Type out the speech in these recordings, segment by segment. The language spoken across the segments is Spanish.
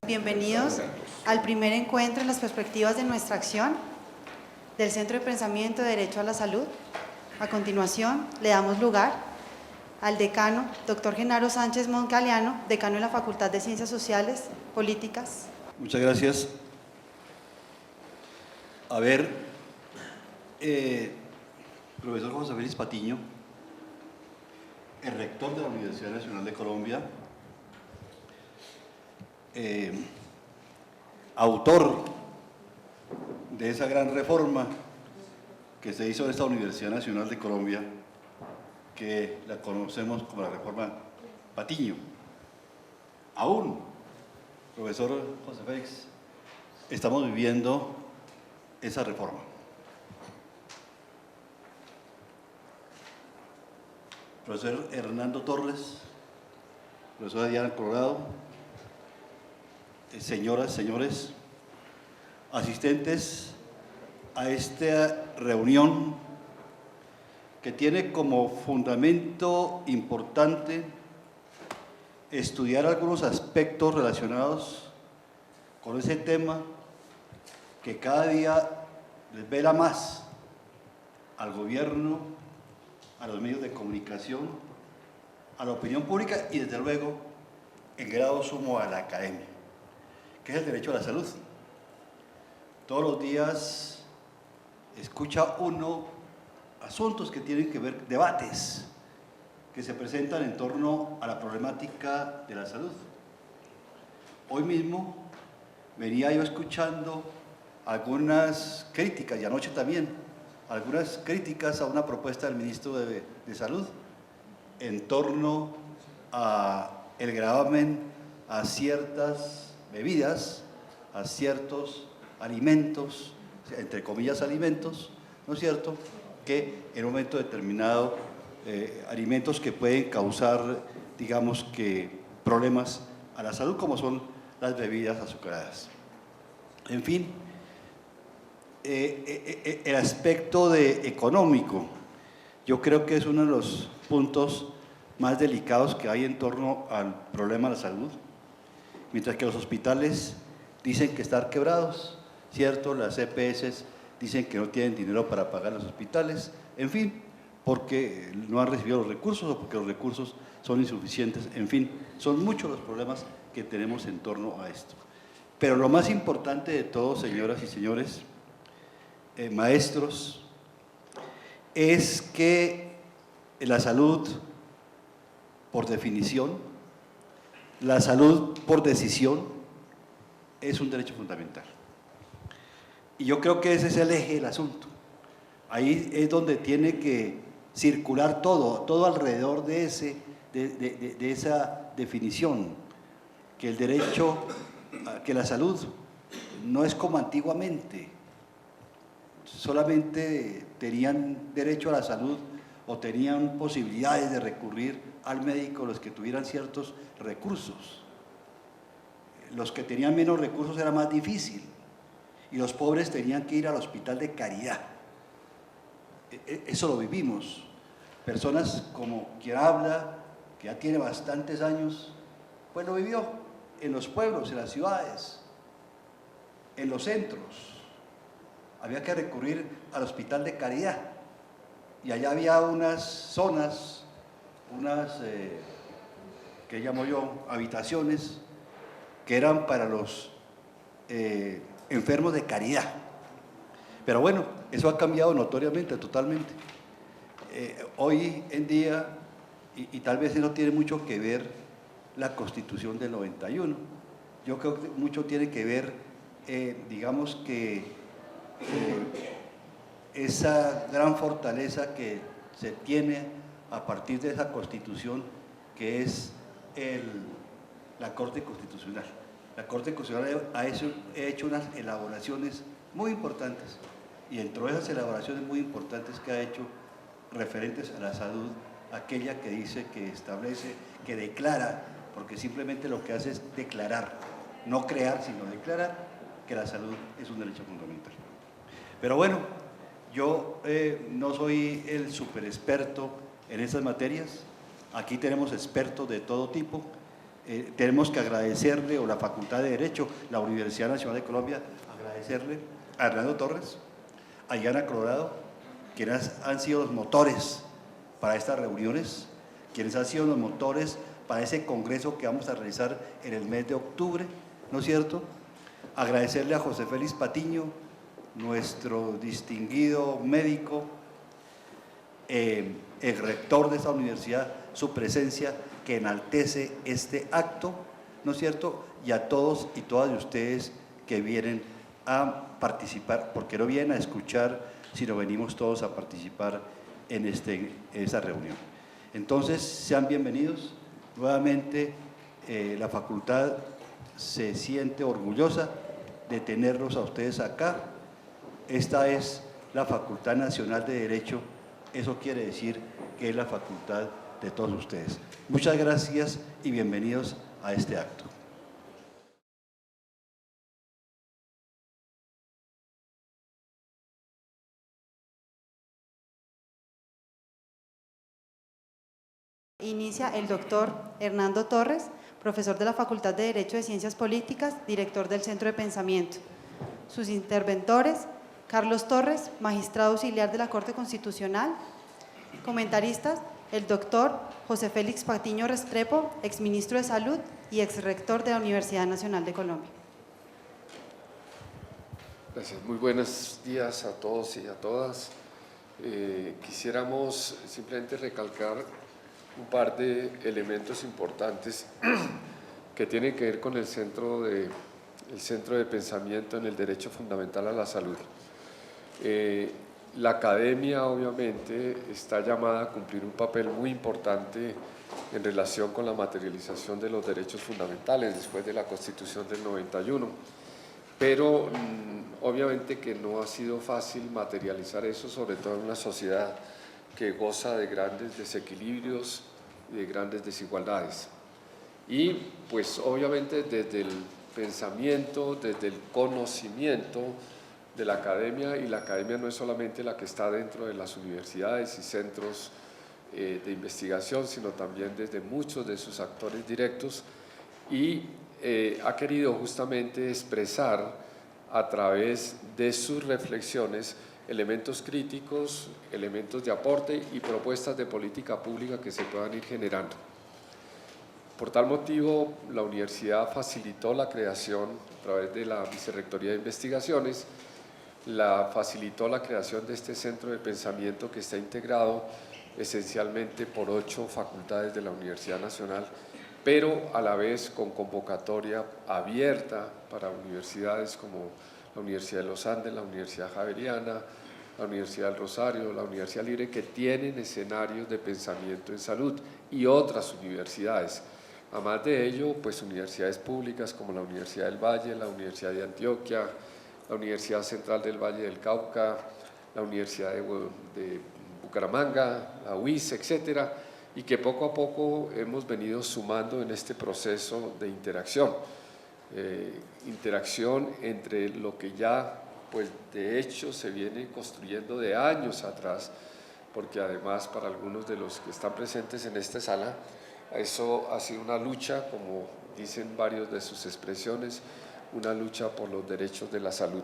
Bienvenidos al primer encuentro en las perspectivas de nuestra acción del Centro de Pensamiento de Derecho a la Salud. A continuación, le damos lugar al decano, doctor Genaro Sánchez Moncaliano, decano de la Facultad de Ciencias Sociales, Políticas. Muchas gracias. A ver, profesor José Félix Patiño, el rector de la Universidad Nacional de Colombia, autor de esa gran reforma que se hizo en esta Universidad Nacional de Colombia, que la conocemos como la reforma Patiño. Aún, profesor José Félix, estamos viviendo esa reforma. Profesor Hernando Torres, profesora Diana Colorado, señoras, señores, asistentes a esta reunión que tiene como fundamento importante estudiar algunos aspectos relacionados con ese tema que cada día les vela más al gobierno, a los medios de comunicación, a la opinión pública y desde luego en grado sumo a la academia, que es el derecho a la salud. Todos los días escucha uno asuntos que tienen que ver, debates que se presentan en torno a la problemática de la salud. Hoy mismo venía yo escuchando algunas críticas, y anoche también, algunas críticas a una propuesta del ministro de Salud en torno a el gravamen a ciertas bebidas, a ciertos alimentos, entre comillas alimentos, ¿no es cierto?, que en un momento determinado alimentos que pueden causar, digamos que, problemas a la salud, como son las bebidas azucaradas. En fin, el aspecto económico, yo creo que es uno de los puntos más delicados que hay en torno al problema de la salud, mientras que los hospitales dicen que están quebrados, ¿cierto? Las EPS dicen que no tienen dinero para pagar los hospitales, en fin, porque no han recibido los recursos o porque los recursos son insuficientes, en fin, son muchos los problemas que tenemos en torno a esto. Pero lo más importante de todo, señoras y señores, maestros, es que la salud, por definición, la salud por decisión, es un derecho fundamental. Y yo creo que ese es el eje del asunto. Ahí es donde tiene que circular todo alrededor de esa definición, que el derecho, que la salud no es como antiguamente, solamente tenían derecho a la salud o tenían posibilidades de recurrir al médico los que tuvieran ciertos recursos. Los que tenían menos recursos era más difícil y los pobres tenían que ir al hospital de caridad. Eso lo vivimos. Personas como quien habla, que ya tiene bastantes años, pues lo vivió en los pueblos, en las ciudades, en los centros. Había que recurrir al hospital de caridad y allá había unas zonas, que llamo yo, habitaciones, que eran para los enfermos de caridad. Pero bueno, eso ha cambiado notoriamente, totalmente. Hoy en día, y tal vez eso tiene mucho que ver la Constitución del 91, yo creo que mucho tiene que ver, digamos que, esa gran fortaleza que se tiene a partir de esa Constitución, que es la Corte Constitucional. La Corte Constitucional ha hecho unas elaboraciones muy importantes, y dentro de esas elaboraciones muy importantes que ha hecho referentes a la salud, aquella que dice, que establece, que declara, porque simplemente lo que hace es declarar, no crear, sino declarar que la salud es un derecho fundamental. Pero bueno, yo no soy el super experto en esas materias. Aquí tenemos expertos de todo tipo. tenemos que agradecerle, o la Facultad de Derecho, la Universidad Nacional de Colombia, agradecerle a Hernando Torres, a Diana Colorado, quienes han sido los motores para estas reuniones, quienes han sido los motores para ese congreso que vamos a realizar en el mes de octubre, ¿no es cierto? Agradecerle a José Félix Patiño, nuestro distinguido médico, el rector de esta universidad, su presencia que enaltece este acto, ¿no es cierto? Y a todos y todas de ustedes que vienen a participar, porque no vienen a escuchar, sino venimos todos a participar en esta reunión. Entonces, sean bienvenidos. Nuevamente, la facultad se siente orgullosa de tenerlos a ustedes acá. Esta es la Facultad Nacional de Derecho, eso quiere decir que es la facultad de todos ustedes. Muchas gracias y bienvenidos a este acto. Inicia el doctor Hernando Torres, profesor de la Facultad de Derecho de Ciencias Políticas, director del Centro de Pensamiento. Sus interventores, Carlos Torres, magistrado auxiliar de la Corte Constitucional. Comentaristas, el doctor José Félix Patiño Restrepo, exministro de Salud y exrector de la Universidad Nacional de Colombia. Gracias, muy buenos días a todos y a todas. Quisiéramos simplemente recalcar un par de elementos importantes que tienen que ver con el centro de pensamiento en el derecho fundamental a la salud. La academia obviamente está llamada a cumplir un papel muy importante en relación con la materialización de los derechos fundamentales después de la Constitución del 91, pero obviamente que no ha sido fácil materializar eso, sobre todo en una sociedad que goza de grandes desequilibrios y de grandes desigualdades. Y pues obviamente desde el pensamiento, desde el conocimiento de la academia, y la academia no es solamente la que está dentro de las universidades y centros de investigación, sino también desde muchos de sus actores directos, y ha querido justamente expresar a través de sus reflexiones elementos críticos, elementos de aporte y propuestas de política pública que se puedan ir generando. Por tal motivo, la universidad facilitó la creación, a través de la Vicerrectoría de Investigaciones, facilitó la creación de este centro de pensamiento que está integrado esencialmente por 8 facultades de la Universidad Nacional, pero a la vez con convocatoria abierta para universidades como la Universidad de los Andes, la Universidad Javeriana, la Universidad del Rosario, la Universidad Libre, que tienen escenarios de pensamiento en salud, y otras universidades. Además de ello, pues universidades públicas como la Universidad del Valle, la Universidad de Antioquia, la Universidad Central del Valle del Cauca, la Universidad de Bucaramanga, la UIS, etcétera, y que poco a poco hemos venido sumando en este proceso de interacción. Interacción entre lo que ya, pues de hecho, se viene construyendo de años atrás, porque además para algunos de los que están presentes en esta sala, eso ha sido una lucha, como dicen varios de sus expresiones, una lucha por los derechos de la salud.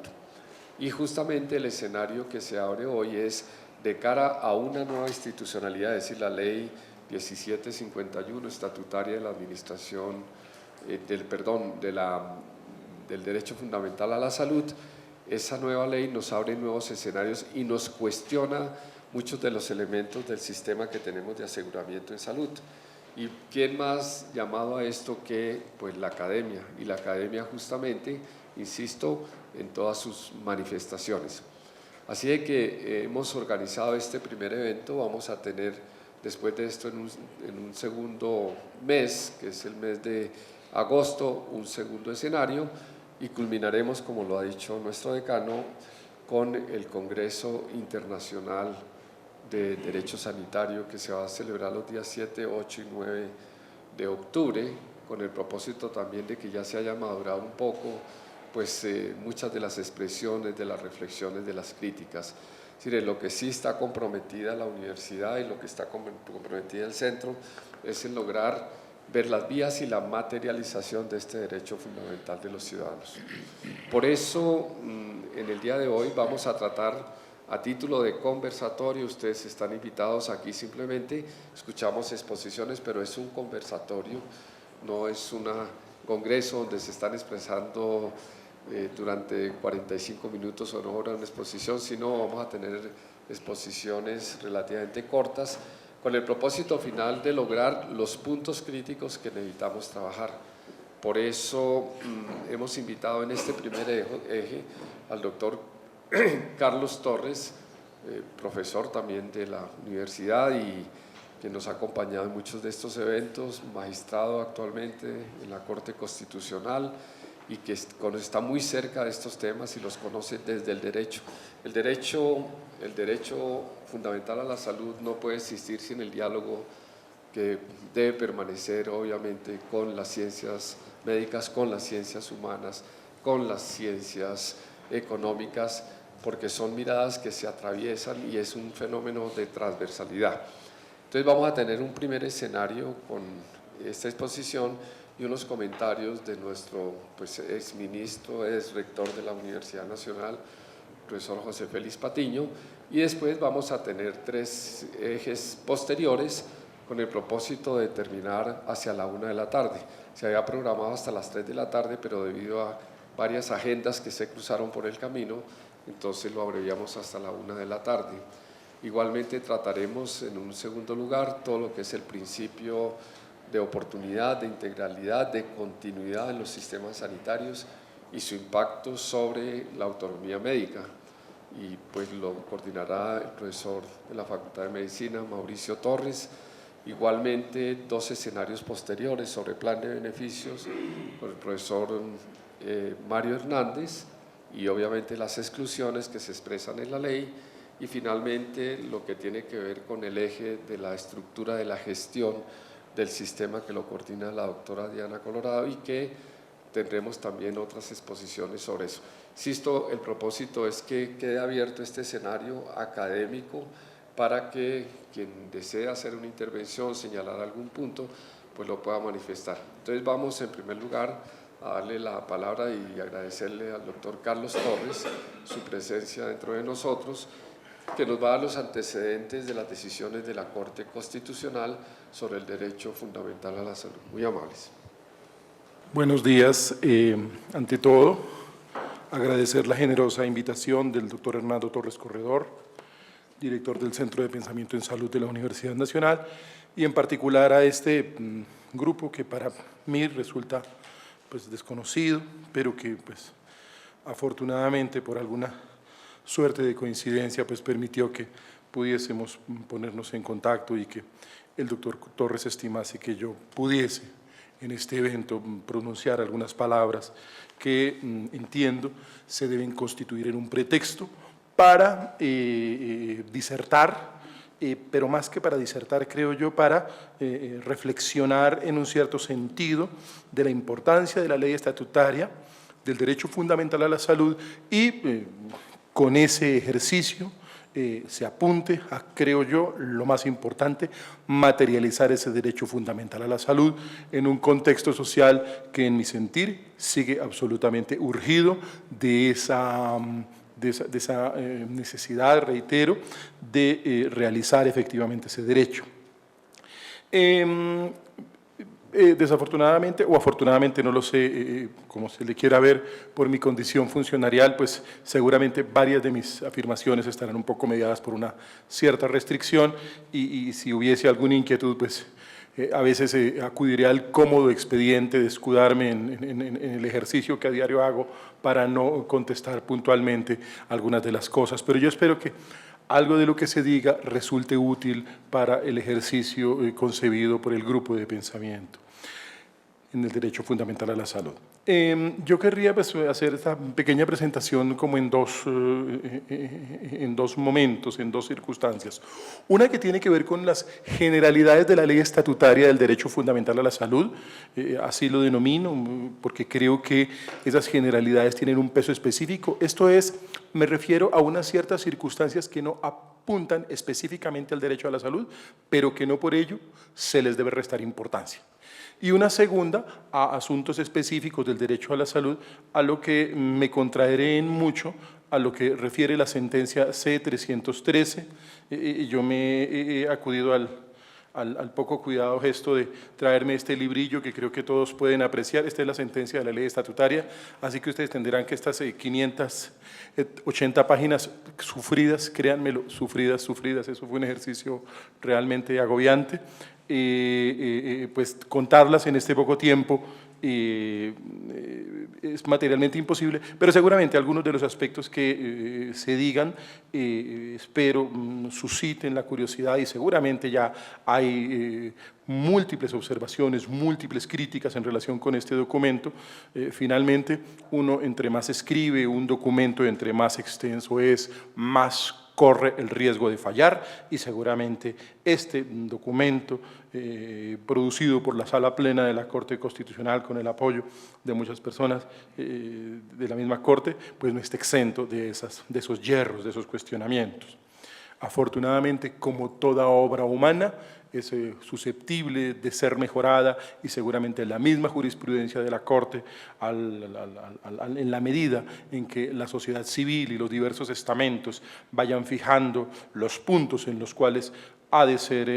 Y justamente el escenario que se abre hoy es de cara a una nueva institucionalidad, es decir, la ley 1751 estatutaria de la administración, del derecho fundamental a la salud. Esa nueva ley nos abre nuevos escenarios y nos cuestiona muchos de los elementos del sistema que tenemos de aseguramiento en salud. ¿Y quién más llamado a esto que pues la academia? Y la academia justamente, insisto, en todas sus manifestaciones. Así de que hemos organizado este primer evento. Vamos a tener después de esto en un segundo mes, que es el mes de agosto, un segundo escenario, y culminaremos, como lo ha dicho nuestro decano, con el Congreso Internacional de Derecho Sanitario, que se va a celebrar los días 7, 8 y 9 de octubre, con el propósito también de que ya se haya madurado un poco pues, muchas de las expresiones, de las reflexiones, de las críticas. Es decir, lo que sí está comprometida la universidad y lo que está comprometida el centro es en lograr ver las vías y la materialización de este derecho fundamental de los ciudadanos. Por eso, en el día de hoy vamos a tratar a título de conversatorio. Ustedes están invitados aquí, simplemente escuchamos exposiciones, pero es un conversatorio, no es un congreso donde se están expresando durante 45 minutos o una hora una exposición, sino vamos a tener exposiciones relativamente cortas, con el propósito final de lograr los puntos críticos que necesitamos trabajar. Por eso hemos invitado en este primer eje al doctor Carlos Torres, profesor también de la universidad y que nos ha acompañado en muchos de estos eventos, magistrado actualmente en la Corte Constitucional y que está muy cerca de estos temas y los conoce desde el derecho. El derecho fundamental a la salud no puede existir sin el diálogo que debe permanecer obviamente con las ciencias médicas, con las ciencias humanas, con las ciencias económicas, porque son miradas que se atraviesan y es un fenómeno de transversalidad. Entonces vamos a tener un primer escenario con esta exposición y unos comentarios de nuestro exministro, rector de la Universidad Nacional, profesor José Félix Patiño, y después vamos a tener 3 ejes posteriores con el propósito de terminar hacia la 1 de la tarde. Se había programado hasta las 3 de la tarde, pero debido a varias agendas que se cruzaron por el camino, entonces lo abreviamos hasta la 1 de la tarde. Igualmente trataremos en un segundo lugar todo lo que es el principio de oportunidad, de integralidad, de continuidad en los sistemas sanitarios y su impacto sobre la autonomía médica. Y pues lo coordinará el profesor de la Facultad de Medicina, Mauricio Torres. Igualmente 2 escenarios posteriores sobre plan de beneficios con el profesor Mario Hernández y obviamente las exclusiones que se expresan en la ley. Y finalmente lo que tiene que ver con el eje de la estructura de la gestión del sistema que lo coordina la doctora Diana Colorado y que tendremos también otras exposiciones sobre eso. Insisto, el propósito es que quede abierto este escenario académico para que quien desee hacer una intervención, señalar algún punto, pues lo pueda manifestar. Entonces vamos en primer lugar a darle la palabra y agradecerle al doctor Carlos Torres su presencia dentro de nosotros, que nos va a dar los antecedentes de las decisiones de la Corte Constitucional sobre el derecho fundamental a la salud. Muy amables. Buenos días. Ante todo, agradecer la generosa invitación del doctor Hernando Torres Corredor, director del Centro de Pensamiento en Salud de la Universidad Nacional, y en particular a este grupo que para mí resulta desconocido, pero que afortunadamente por alguna suerte de coincidencia permitió que pudiésemos ponernos en contacto y que el doctor Torres estimase que yo pudiese en este evento pronunciar algunas palabras que entiendo se deben constituir en un pretexto para disertar, pero más que para disertar, creo yo, para reflexionar en un cierto sentido de la importancia de la ley estatutaria, del derecho fundamental a la salud y con ese ejercicio se apunte a, creo yo, lo más importante, materializar ese derecho fundamental a la salud en un contexto social que, en mi sentir, sigue absolutamente urgido de esa necesidad, reitero, de realizar efectivamente ese derecho. Desafortunadamente o afortunadamente, no lo sé, como se le quiera ver, por mi condición funcionarial, pues seguramente varias de mis afirmaciones estarán un poco mediadas por una cierta restricción y si hubiese alguna inquietud, pues a veces acudiré al cómodo expediente de escudarme en el ejercicio que a diario hago para no contestar puntualmente algunas de las cosas, pero yo espero que algo de lo que se diga resulte útil para el ejercicio concebido por el grupo de pensamiento en el derecho fundamental a la salud. Yo querría hacer esta pequeña presentación como en dos momentos, en 2 circunstancias. Una que tiene que ver con las generalidades de la ley estatutaria del derecho fundamental a la salud, así lo denomino, porque creo que esas generalidades tienen un peso específico. Esto es, me refiero a unas ciertas circunstancias que no apuntan específicamente al derecho a la salud, pero que no por ello se les debe restar importancia. Y una segunda a asuntos específicos del derecho a la salud, a lo que me contraeré en mucho a lo que refiere la sentencia C-313. Yo me he acudido al poco cuidado gesto de traerme este librillo que creo que todos pueden apreciar. Esta es la sentencia de la ley estatutaria, así que ustedes entenderán que estas 580 páginas sufridas, créanmelo, sufridas, eso fue un ejercicio realmente agobiante. Pues contarlas en este poco tiempo es materialmente imposible, pero seguramente algunos de los aspectos que se digan espero susciten la curiosidad, y seguramente ya hay múltiples observaciones, múltiples críticas en relación con este documento. Finalmente, uno entre más escribe un documento, entre más extenso es, más corre el riesgo de fallar, y seguramente este documento producido por la Sala Plena de la Corte Constitucional con el apoyo de muchas personas de la misma Corte, pues no está exento de esos yerros, de esos cuestionamientos. Afortunadamente, como toda obra humana, es susceptible de ser mejorada, y seguramente la misma jurisprudencia de la Corte, en la medida en que la sociedad civil y los diversos estamentos vayan fijando los puntos en los cuales ha de ser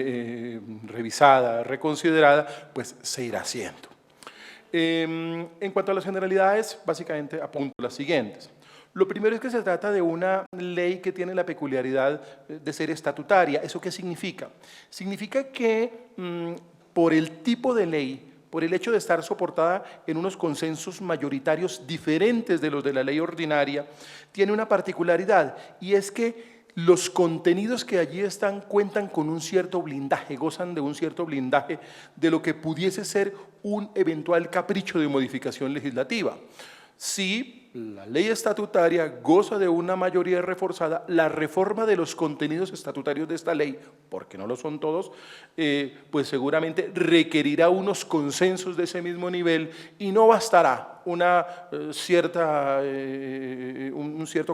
revisada, reconsiderada, pues se irá haciendo. En cuanto a las generalidades, básicamente apunto las siguientes. Lo primero es que se trata de una ley que tiene la peculiaridad de ser estatutaria. ¿Eso qué significa? Significa que por el tipo de ley, por el hecho de estar soportada en unos consensos mayoritarios diferentes de los de la ley ordinaria, tiene una particularidad, y es que los contenidos que allí están cuentan con un cierto blindaje, gozan de un cierto blindaje de lo que pudiese ser un eventual capricho de modificación legislativa. Si la ley estatutaria goza de una mayoría reforzada, la reforma de los contenidos estatutarios de esta ley, porque no lo son todos, pues seguramente requerirá unos consensos de ese mismo nivel, y no bastará un cierto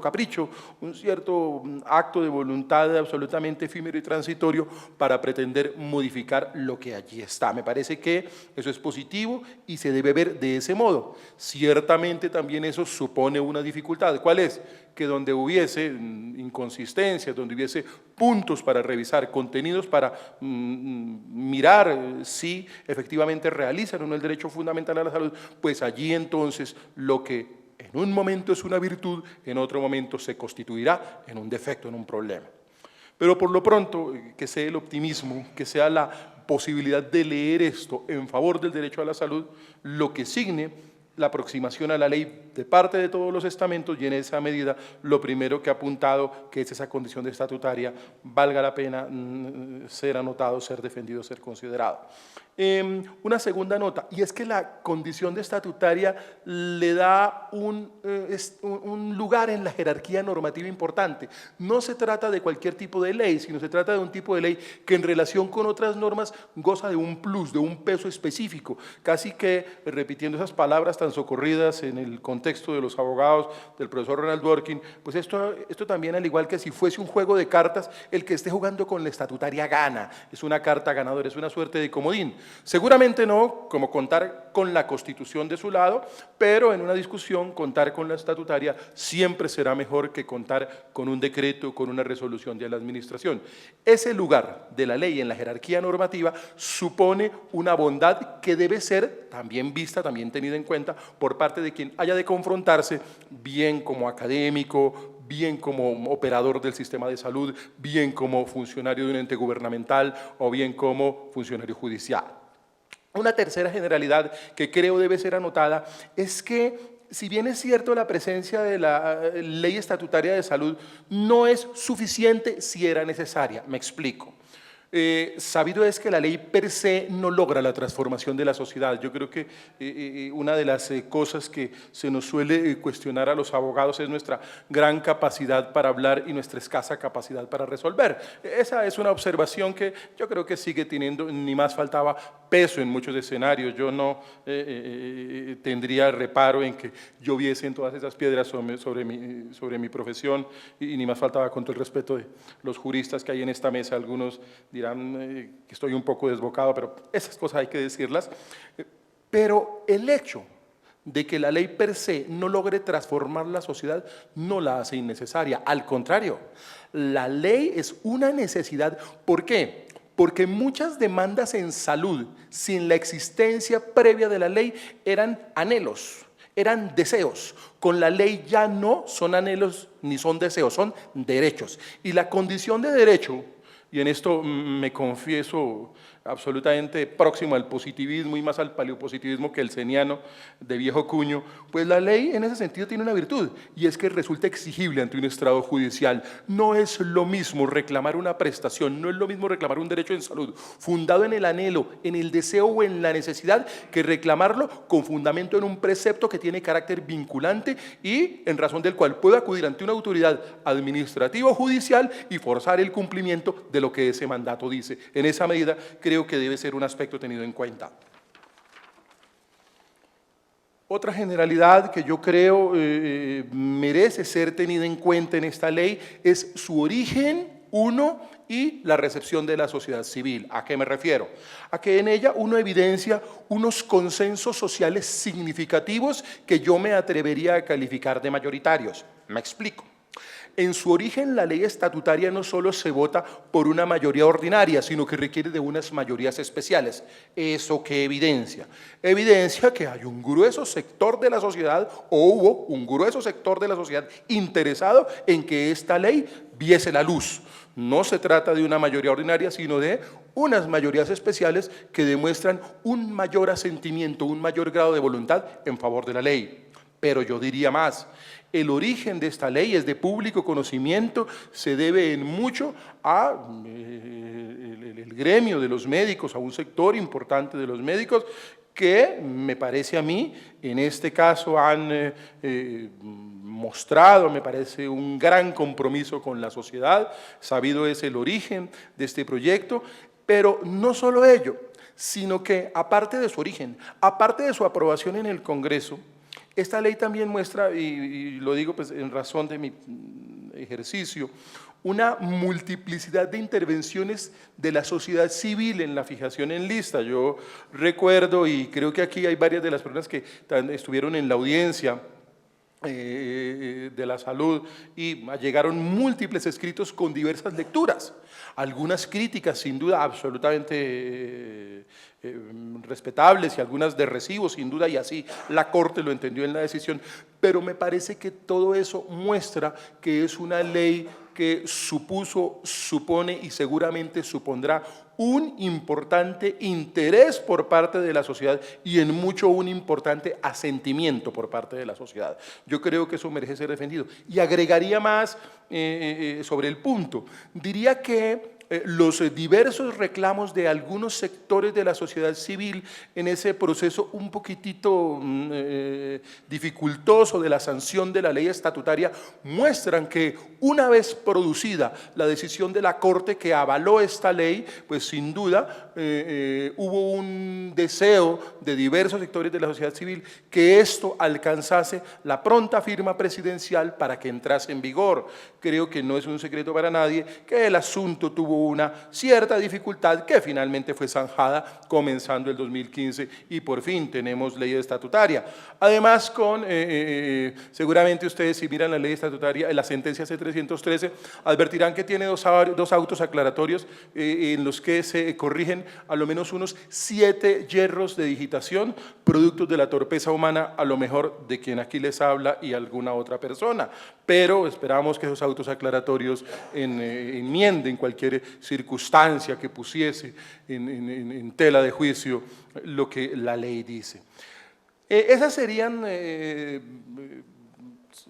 capricho, un cierto acto de voluntad absolutamente efímero y transitorio para pretender modificar lo que allí está. Me parece que eso es positivo y se debe ver de ese modo. Ciertamente también eso supone una dificultad. ¿Cuál es? Que donde hubiese inconsistencias, donde hubiese puntos para revisar, contenidos para mirar si efectivamente realizan o no el derecho fundamental a la salud, pues allí entonces lo que en un momento es una virtud, en otro momento se constituirá en un defecto, en un problema. Pero por lo pronto, que sea el optimismo, que sea la posibilidad de leer esto en favor del derecho a la salud, lo que signe la aproximación a la ley de parte de todos los estamentos, y en esa medida lo primero que ha apuntado, que es esa condición de estatutaria, valga la pena ser anotado, ser defendido, ser considerado. Una segunda nota, y es que la condición de estatutaria le da un lugar en la jerarquía normativa importante. No se trata de cualquier tipo de ley, sino se trata de un tipo de ley que en relación con otras normas goza de un plus, de un peso específico, casi que, repitiendo esas palabras tan socorridas en el contexto de los abogados del profesor Ronald Dworkin, pues esto también, al igual que si fuese un juego de cartas, el que esté jugando con la estatutaria gana, es una carta ganadora, es una suerte de comodín. Seguramente no como contar con la Constitución de su lado, pero en una discusión contar con la estatutaria siempre será mejor que contar con un decreto, con una resolución de la administración. Ese lugar de la ley en la jerarquía normativa supone una bondad que debe ser también vista, también tenida en cuenta por parte de quien haya de confrontarse, bien como académico, bien como operador del sistema de salud, bien como funcionario de un ente gubernamental o bien como funcionario judicial. Una tercera generalidad que creo debe ser anotada es que, si bien es cierto la presencia de la ley estatutaria de salud, no es suficiente si era necesaria. Me explico. Sabido es que la ley per se no logra la transformación de la sociedad. Yo creo que una de las cosas que se nos suele cuestionar a los abogados es nuestra gran capacidad para hablar y nuestra escasa capacidad para resolver. Esa es una observación que yo creo que sigue teniendo, ni más faltaba, peso en muchos escenarios. Yo no tendría reparo en que lloviesen todas esas piedras sobre mi profesión y ni más faltaba, con todo el respeto de los juristas que hay en esta mesa, algunos dirán que estoy un poco desbocado, pero esas cosas hay que decirlas. Pero el hecho de que la ley per se no logre transformar la sociedad no la hace innecesaria. Al contrario, la ley es una necesidad. ¿Por qué? Porque muchas demandas en salud, sin la existencia previa de la ley, eran anhelos, eran deseos. Con la ley ya no son anhelos ni son deseos, son derechos. Y la condición de derecho, y en esto me confieso absolutamente próximo al positivismo y más al paleopositivismo que el seniano de viejo cuño, pues la ley en ese sentido tiene una virtud, y es que resulta exigible ante un estrado judicial. No es lo mismo reclamar una prestación, no es lo mismo reclamar un derecho en salud fundado en el anhelo, en el deseo o en la necesidad, que reclamarlo con fundamento en un precepto que tiene carácter vinculante y en razón del cual puedo acudir ante una autoridad administrativa o judicial y forzar el cumplimiento de lo que ese mandato dice. En esa medida creo que debe ser un aspecto tenido en cuenta. Otra generalidad que yo creo merece ser tenida en cuenta en esta ley es su origen, y la recepción de la sociedad civil. ¿A qué me refiero? A que en ella uno evidencia unos consensos sociales significativos que yo me atrevería a calificar de mayoritarios. Me explico. En su origen, la ley estatutaria no solo se vota por una mayoría ordinaria, sino que requiere de unas mayorías especiales. ¿Eso qué evidencia? Evidencia que hay un grueso sector de la sociedad, o hubo un grueso sector de la sociedad interesado en que esta ley viese la luz. No se trata de una mayoría ordinaria, sino de unas mayorías especiales que demuestran un mayor asentimiento, un mayor grado de voluntad en favor de la ley. Pero yo diría más. El origen de esta ley es de público conocimiento, se debe en mucho a el gremio de los médicos, a un sector importante de los médicos que me parece a mí, en este caso han mostrado, me parece, un gran compromiso con la sociedad. Sabido es el origen de este proyecto, pero no solo ello, sino que aparte de su origen, aparte de su aprobación en el Congreso, esta ley también muestra, y lo digo pues en razón de mi ejercicio, una multiplicidad de intervenciones de la sociedad civil en la fijación en lista. Yo recuerdo, y creo que aquí hay varias de las personas que estuvieron en la audiencia de la salud, y llegaron múltiples escritos con diversas lecturas, algunas críticas sin duda absolutamente respetables y algunas de recibo sin duda, y así la Corte lo entendió en la decisión, pero me parece que todo eso muestra que es una ley que supuso, supone y seguramente supondrá un importante interés por parte de la sociedad y en mucho un importante asentimiento por parte de la sociedad. Yo creo que eso merece ser defendido. Y agregaría más sobre el punto. Diría que los diversos reclamos de algunos sectores de la sociedad civil en ese proceso un poquitito dificultoso de la sanción de la ley estatutaria muestran que una vez producida la decisión de la Corte que avaló esta ley, pues sin duda hubo un deseo de diversos sectores de la sociedad civil que esto alcanzase la pronta firma presidencial para que entrase en vigor. Creo que no es un secreto para nadie que el asunto tuvo una cierta dificultad que finalmente fue zanjada comenzando el 2015 y por fin tenemos ley estatutaria. Además, seguramente ustedes, si miran la ley estatutaria, la sentencia C-313, advertirán que tiene dos autos aclaratorios en los que se corrigen a lo menos unos 7 yerros de digitación, productos de la torpeza humana, a lo mejor de quien aquí les habla y alguna otra persona. Pero esperamos que esos autos aclaratorios enmienden cualquier circunstancia que pusiese en tela de juicio lo que la ley dice. Esas serían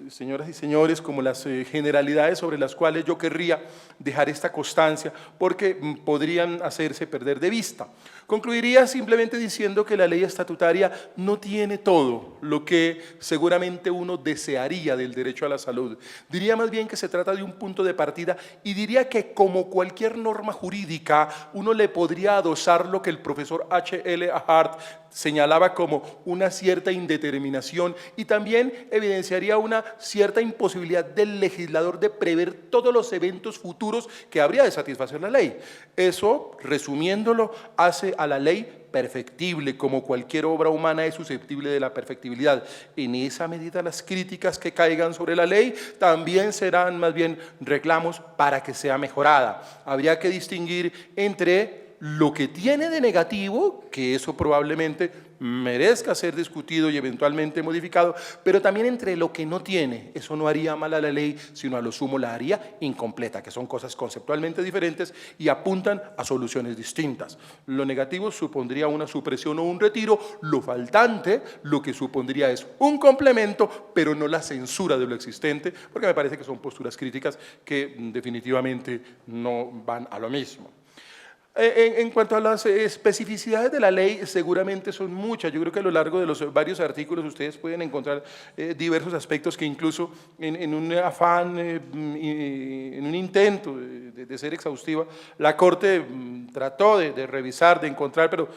señoras y señores, como las generalidades sobre las cuales yo querría dejar esta constancia, porque podrían hacerse perder de vista. Concluiría simplemente diciendo que la ley estatutaria no tiene todo lo que seguramente uno desearía del derecho a la salud. Diría más bien que se trata de un punto de partida y diría que como cualquier norma jurídica, uno le podría adosar lo que el profesor H.L. Hart señalaba como una cierta indeterminación y también evidenciaría una cierta imposibilidad del legislador de prever todos los eventos futuros que habría de satisfacer la ley. Eso, resumiéndolo, hace a la ley perfectible, como cualquier obra humana es susceptible de la perfectibilidad. En esa medida las críticas que caigan sobre la ley también serán más bien reclamos para que sea mejorada. Habría que distinguir entre lo que tiene de negativo, que eso probablemente merezca ser discutido y eventualmente modificado, pero también entre lo que no tiene. Eso no haría mal a la ley, sino a lo sumo la haría incompleta, que son cosas conceptualmente diferentes y apuntan a soluciones distintas. Lo negativo supondría una supresión o un retiro, lo faltante lo que supondría es un complemento, pero no la censura de lo existente, porque me parece que son posturas críticas que definitivamente no van a lo mismo. En cuanto a las especificidades de la ley, seguramente son muchas. Yo creo que a lo largo de los varios artículos ustedes pueden encontrar diversos aspectos que incluso en un afán, en un intento de ser exhaustiva, la Corte trató de revisar, de encontrar, pero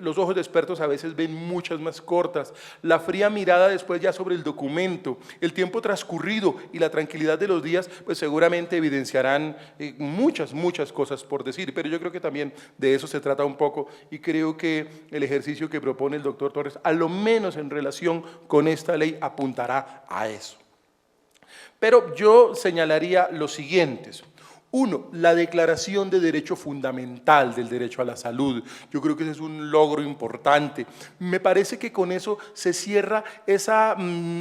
los ojos de expertos a veces ven muchas más cortas. La fría mirada después ya sobre el documento, el tiempo transcurrido y la tranquilidad de los días, pues seguramente evidenciarán muchas cosas por decir, pero yo creo que también de eso se trata un poco y creo que el ejercicio que propone el doctor Torres, a lo menos en relación con esta ley, apuntará a eso. Pero yo señalaría los siguientes. Uno, la declaración de derecho fundamental del derecho a la salud. Yo creo que ese es un logro importante. Me parece que con eso se cierra esa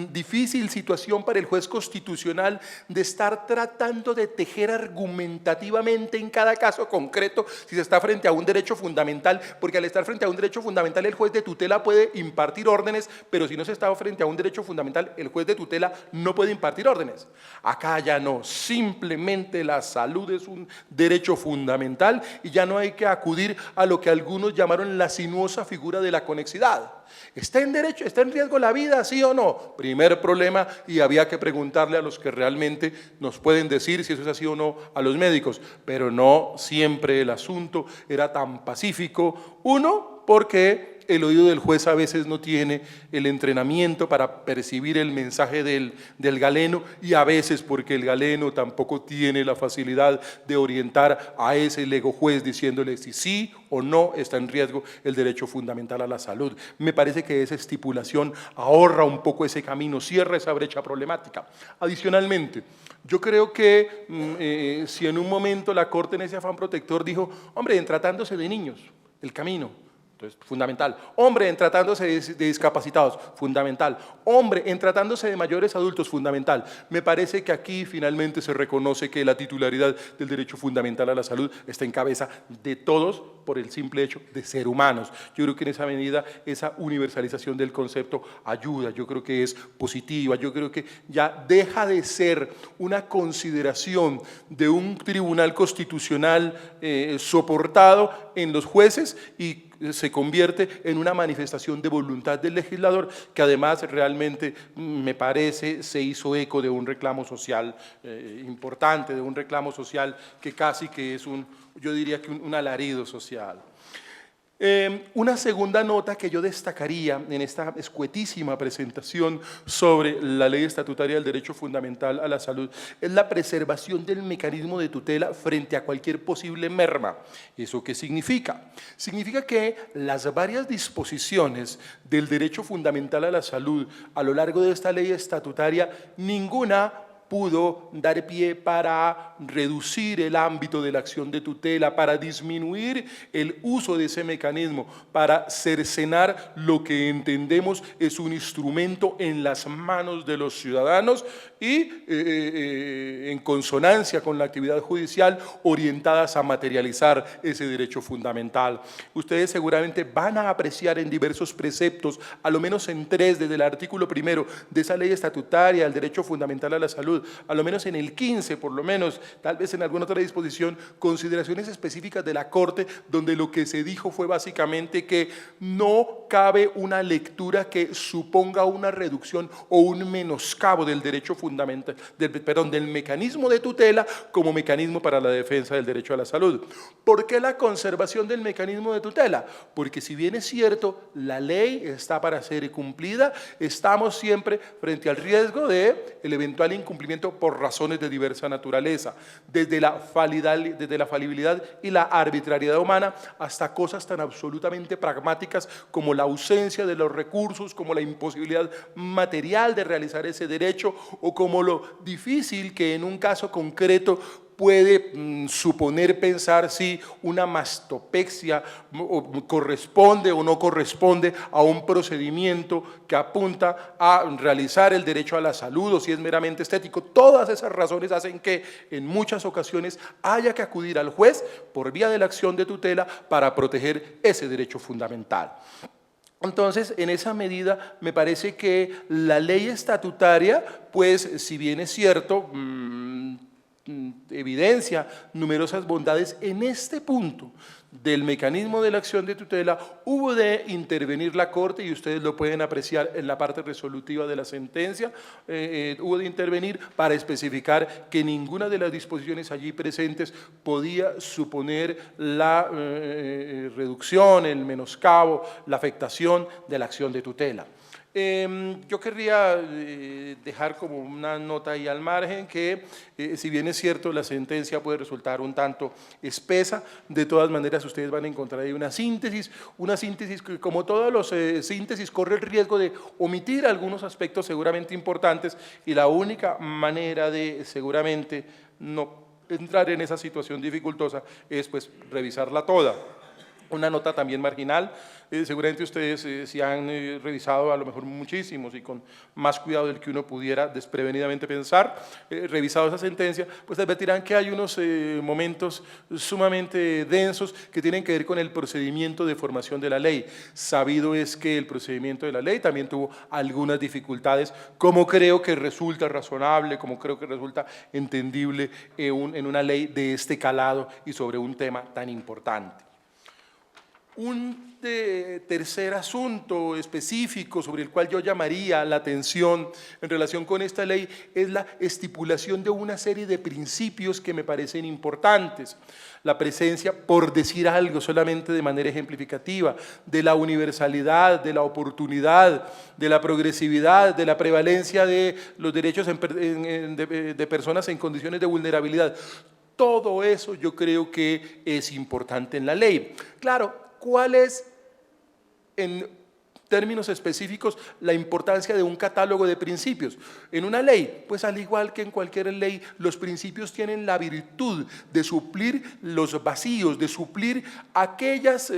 difícil situación para el juez constitucional de estar tratando de tejer argumentativamente en cada caso concreto si se está frente a un derecho fundamental, porque al estar frente a un derecho fundamental el juez de tutela puede impartir órdenes, pero si no se está frente a un derecho fundamental el juez de tutela no puede impartir órdenes. Acá ya no, simplemente la salud es un derecho fundamental y ya no hay que acudir a lo que algunos llamaron la sinuosa figura de la conexidad. ¿Está en riesgo la vida, sí o no? Primer problema, y había que preguntarle a los que realmente nos pueden decir si eso es así o no a los médicos, pero no siempre el asunto era tan pacífico. Uno, porque el oído del juez a veces no tiene el entrenamiento para percibir el mensaje del galeno y a veces porque el galeno tampoco tiene la facilidad de orientar a ese lego juez diciéndole si sí o no está en riesgo el derecho fundamental a la salud. Me parece que esa estipulación ahorra un poco ese camino, cierra esa brecha problemática. Adicionalmente, yo creo que si en un momento la Corte en ese afán protector dijo, hombre, en tratándose de niños, el camino, entonces, fundamental. Hombre, en tratándose de discapacitados, fundamental. Hombre, en tratándose de mayores adultos, fundamental. Me parece que aquí finalmente se reconoce que la titularidad del derecho fundamental a la salud está en cabeza de todos por el simple hecho de ser humanos. Yo creo que en esa medida esa universalización del concepto ayuda, yo creo que es positiva, yo creo que ya deja de ser una consideración de un tribunal constitucional soportado en los jueces y se convierte en una manifestación de voluntad del legislador que además realmente me parece se hizo eco de un reclamo social importante, de un reclamo social que casi que es yo diría que un alarido social. Una segunda nota que yo destacaría en esta escuetísima presentación sobre la ley estatutaria del derecho fundamental a la salud es la preservación del mecanismo de tutela frente a cualquier posible merma. ¿Eso qué significa? Significa que las varias disposiciones del derecho fundamental a la salud a lo largo de esta ley estatutaria, ninguna pudo dar pie para reducir el ámbito de la acción de tutela, para disminuir el uso de ese mecanismo, para cercenar lo que entendemos es un instrumento en las manos de los ciudadanos y en consonancia con la actividad judicial orientadas a materializar ese derecho fundamental. Ustedes seguramente van a apreciar en diversos preceptos, a lo menos en 3, desde el artículo 1 de esa ley estatutaria, el derecho fundamental a la salud, a lo menos en el 15, por lo menos, tal vez en alguna otra disposición, consideraciones específicas de la Corte, donde lo que se dijo fue básicamente que no cabe una lectura que suponga una reducción o un menoscabo del derecho fundamental, del mecanismo de tutela como mecanismo para la defensa del derecho a la salud. ¿Por qué la conservación del mecanismo de tutela? Porque si bien es cierto, la ley está para ser cumplida, estamos siempre frente al riesgo de el eventual incumplimiento por razones de diversa naturaleza, desde la falibilidad y la arbitrariedad humana hasta cosas tan absolutamente pragmáticas como la ausencia de los recursos, como la imposibilidad material de realizar ese derecho o como lo difícil que en un caso concreto puede suponer pensar si una mastopexia corresponde o no corresponde a un procedimiento que apunta a realizar el derecho a la salud o si es meramente estético. Todas esas razones hacen que en muchas ocasiones haya que acudir al juez por vía de la acción de tutela para proteger ese derecho fundamental. Entonces, en esa medida, me parece que la ley estatutaria, pues, si bien es cierto, evidencia numerosas bondades, en este punto del mecanismo de la acción de tutela hubo de intervenir la Corte, y ustedes lo pueden apreciar en la parte resolutiva de la sentencia, hubo de intervenir para especificar que ninguna de las disposiciones allí presentes podía suponer la reducción, el menoscabo, la afectación de la acción de tutela. Yo querría dejar como una nota ahí al margen que si bien es cierto la sentencia puede resultar un tanto espesa, de todas maneras ustedes van a encontrar ahí una síntesis que como todas las síntesis corre el riesgo de omitir algunos aspectos seguramente importantes, y la única manera de seguramente no entrar en esa situación dificultosa es pues revisarla toda. Una nota también marginal, seguramente ustedes si han revisado a lo mejor muchísimos y con más cuidado del que uno pudiera desprevenidamente pensar, revisado esa sentencia, pues advertirán que hay unos momentos sumamente densos que tienen que ver con el procedimiento de formación de la ley. Sabido es que el procedimiento de la ley también tuvo algunas dificultades, como creo que resulta razonable, como creo que resulta entendible en una ley de este calado y sobre un tema tan importante. Un tercer asunto específico sobre el cual yo llamaría la atención en relación con esta ley es la estipulación de una serie de principios que me parecen importantes. La presencia, por decir algo solamente de manera ejemplificativa, de la universalidad, de la oportunidad, de la progresividad, de la prevalencia de los derechos de personas en condiciones de vulnerabilidad. Todo eso yo creo que es importante en la ley. Claro, ¿cuál es, en términos específicos, la importancia de un catálogo de principios? En una ley, pues al igual que en cualquier ley, los principios tienen la virtud de suplir los vacíos, de suplir aquellas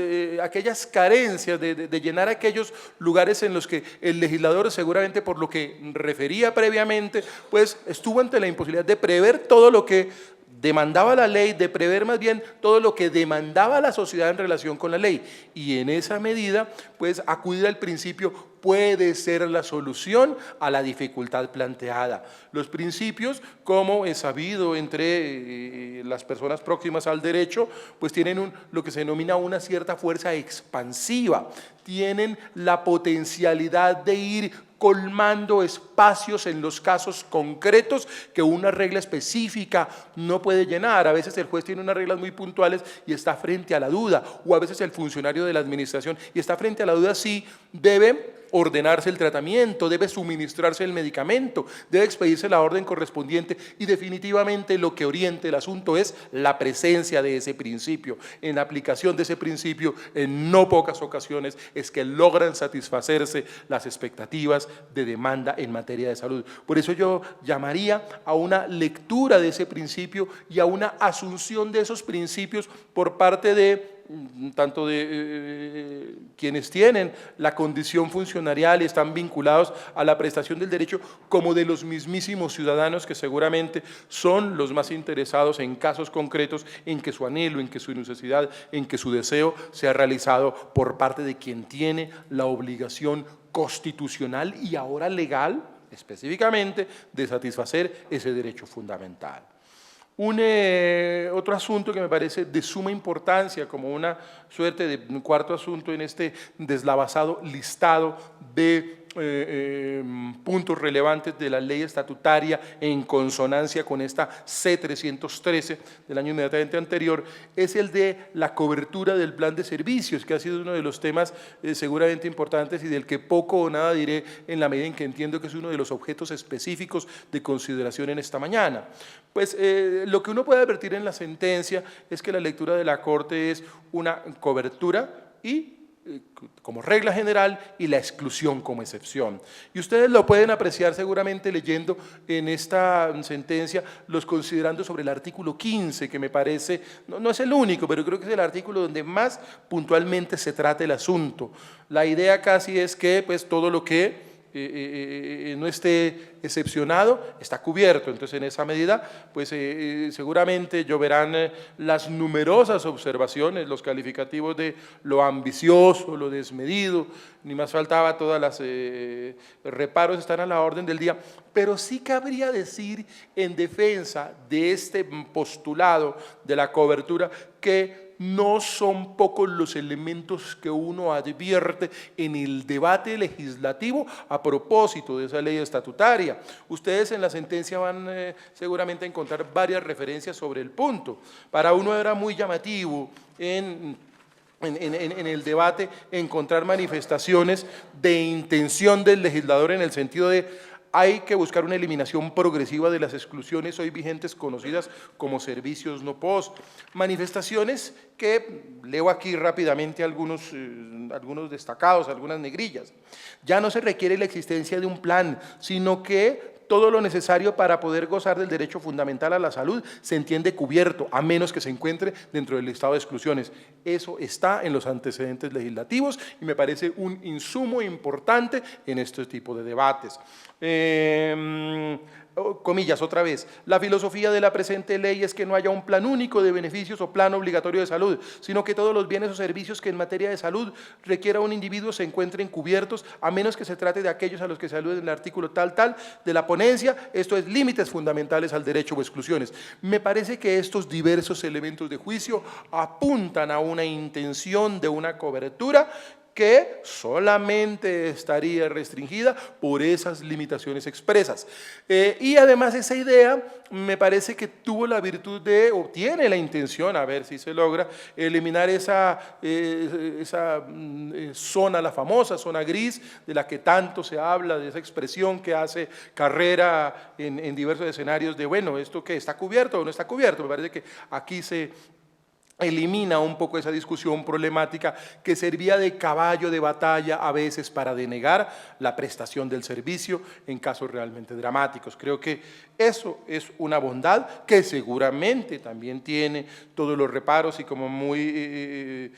carencias, de llenar aquellos lugares en los que el legislador, seguramente por lo que refería previamente, pues estuvo ante la imposibilidad de prever todo lo que demandaba la ley, de prever más bien todo lo que demandaba la sociedad en relación con la ley. Y en esa medida, pues acudir al principio puede ser la solución a la dificultad planteada. Los principios, como es sabido entre las personas próximas al derecho, pues tienen lo que se denomina una cierta fuerza expansiva, tienen la potencialidad de ir colmando espacios en los casos concretos que una regla específica no puede llenar. A veces el juez tiene unas reglas muy puntuales y está frente a la duda, o a veces el funcionario de la administración y está frente a la duda si debe ordenarse el tratamiento, debe suministrarse el medicamento, debe expedirse la orden correspondiente, y definitivamente lo que oriente el asunto es la presencia de ese principio. En la aplicación de ese principio, en no pocas ocasiones, es que logran satisfacerse las expectativas de demanda en materia de salud. Por eso yo llamaría a una lectura de ese principio y a una asunción de esos principios por parte de tanto de quienes tienen la condición funcionarial y están vinculados a la prestación del derecho, como de los mismísimos ciudadanos que seguramente son los más interesados en casos concretos en que su anhelo, en que su necesidad, en que su deseo sea realizado por parte de quien tiene la obligación constitucional y ahora legal, específicamente, de satisfacer ese derecho fundamental. Otro asunto que me parece de suma importancia, como una suerte de un cuarto asunto en este deslavazado listado de puntos relevantes de la ley estatutaria en consonancia con esta C-313 del año inmediatamente anterior, es el de la cobertura del plan de servicios, que ha sido uno de los temas seguramente importantes y del que poco o nada diré en la medida en que entiendo que es uno de los objetos específicos de consideración en esta mañana. Pues lo que uno puede advertir en la sentencia es que la lectura de la Corte es una cobertura y como regla general y la exclusión como excepción. Y ustedes lo pueden apreciar seguramente leyendo en esta sentencia los considerandos sobre el artículo 15, que me parece, no es el único, pero creo que es el artículo donde más puntualmente se trata el asunto. La idea casi es que pues, todo lo que no esté excepcionado, está cubierto. Entonces, en esa medida, pues seguramente lloverán las numerosas observaciones, los calificativos de lo ambicioso, lo desmedido, ni más faltaba, todas las reparos están a la orden del día, pero sí cabría decir en defensa de este postulado de la cobertura que no son pocos los elementos que uno advierte en el debate legislativo a propósito de esa ley estatutaria. Ustedes en la sentencia van seguramente a encontrar varias referencias sobre el punto. Para uno era muy llamativo en el debate encontrar manifestaciones de intención del legislador en el sentido de hay que buscar una eliminación progresiva de las exclusiones hoy vigentes conocidas como servicios no POS. Manifestaciones que leo aquí rápidamente algunos destacados, algunas negrillas. Ya no se requiere la existencia de un plan, sino que todo lo necesario para poder gozar del derecho fundamental a la salud se entiende cubierto, a menos que se encuentre dentro del listado de exclusiones. Eso está en los antecedentes legislativos y me parece un insumo importante en este tipo de debates. Comillas, otra vez, la filosofía de la presente ley es que no haya un plan único de beneficios o plan obligatorio de salud, sino que todos los bienes o servicios que en materia de salud requiera un individuo se encuentren cubiertos, a menos que se trate de aquellos a los que se alude en el artículo tal de la ponencia, esto es límites fundamentales al derecho o exclusiones. Me parece que estos diversos elementos de juicio apuntan a una intención de una cobertura que solamente estaría restringida por esas limitaciones expresas. Y además esa idea me parece que tuvo la virtud de, o tiene la intención, a ver si se logra, eliminar esa zona, la famosa zona gris, de la que tanto se habla, de esa expresión que hace carrera en diversos escenarios de, bueno, ¿esto qué? ¿Está cubierto o no está cubierto? Me parece que aquí se elimina un poco esa discusión problemática que servía de caballo de batalla a veces para denegar la prestación del servicio en casos realmente dramáticos. Creo que eso es una bondad que seguramente también tiene todos los reparos y como muy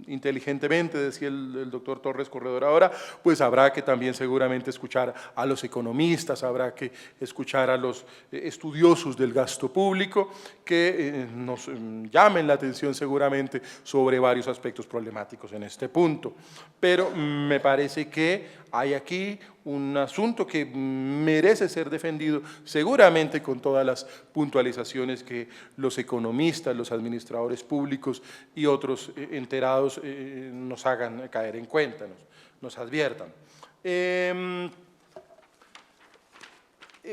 inteligentemente decía el doctor Torres Corredor ahora, pues habrá que también seguramente escuchar a los economistas, habrá que escuchar a los estudiosos del gasto público que nos llamen la atención seguramente sobre varios aspectos problemáticos en este punto. Pero me parece que hay aquí un asunto que merece ser defendido seguramente con todas las puntualizaciones que los economistas, los administradores públicos y otros enterados nos hagan caer en cuenta, nos adviertan.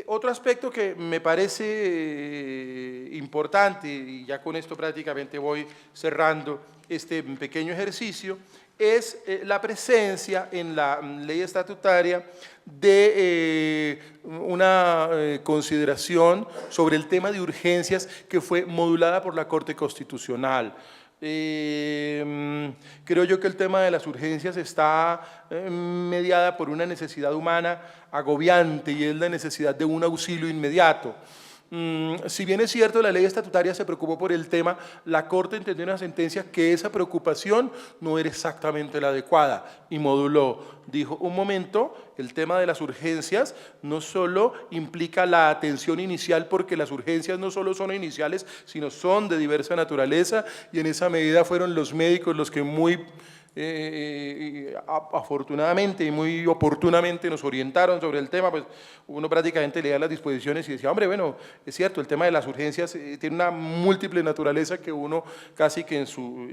Otro aspecto que me parece importante, y ya con esto prácticamente voy cerrando este pequeño ejercicio, es la presencia en la ley estatutaria de una consideración sobre el tema de urgencias que fue modulada por la Corte Constitucional. Creo yo que el tema de las urgencias está mediada por una necesidad humana agobiante y es la necesidad de un auxilio inmediato. Si bien es cierto, la ley estatutaria se preocupó por el tema, la Corte entendió en una sentencia que esa preocupación no era exactamente la adecuada y moduló. Dijo, un momento, el tema de las urgencias no solo implica la atención inicial, porque las urgencias no solo son iniciales, sino son de diversa naturaleza, y en esa medida fueron los médicos los que muy afortunadamente y muy oportunamente nos orientaron sobre el tema. Pues uno prácticamente leía las disposiciones y decía, hombre, bueno, es cierto, el tema de las urgencias tiene una múltiple naturaleza que uno casi que en su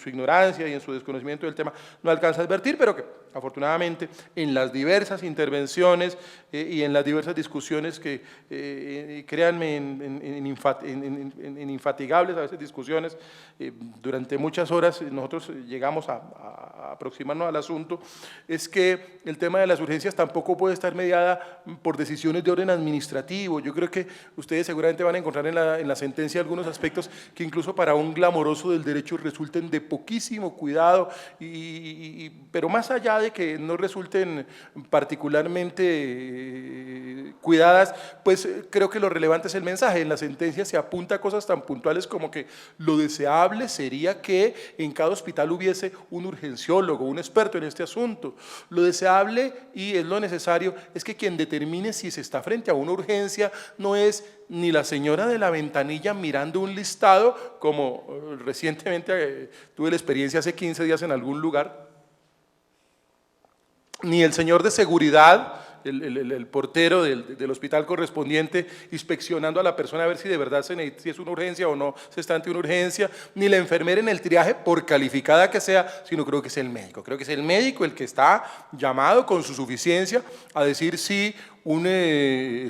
ignorancia y en su desconocimiento del tema no alcanza a advertir, pero que afortunadamente en las diversas intervenciones y en las diversas discusiones que, créanme, en infatigables a veces discusiones, durante muchas horas nosotros llegamos a aproximarnos al asunto, es que el tema de las urgencias tampoco puede estar mediada por decisiones de orden administrativo. Yo creo que ustedes seguramente van a encontrar en la sentencia algunos aspectos que incluso para un glamoroso del derecho resulten de poquísimo cuidado, pero más allá de que no resulten particularmente cuidadas, pues creo que lo relevante es el mensaje. En la sentencia se apunta a cosas tan puntuales como que lo deseable sería que en cada hospital hubiese un urgenciólogo, un experto en este asunto. Lo deseable y es lo necesario es que quien determine si se está frente a una urgencia no es ni la señora de la ventanilla mirando un listado, como recientemente tuve la experiencia hace 15 días en algún lugar, ni el señor de seguridad, el portero del hospital correspondiente, inspeccionando a la persona a ver si de verdad si es una urgencia o no se está ante una urgencia, ni la enfermera en el triaje, por calificada que sea, sino creo que es el médico. Creo que es el médico el que está llamado con su suficiencia a decir si un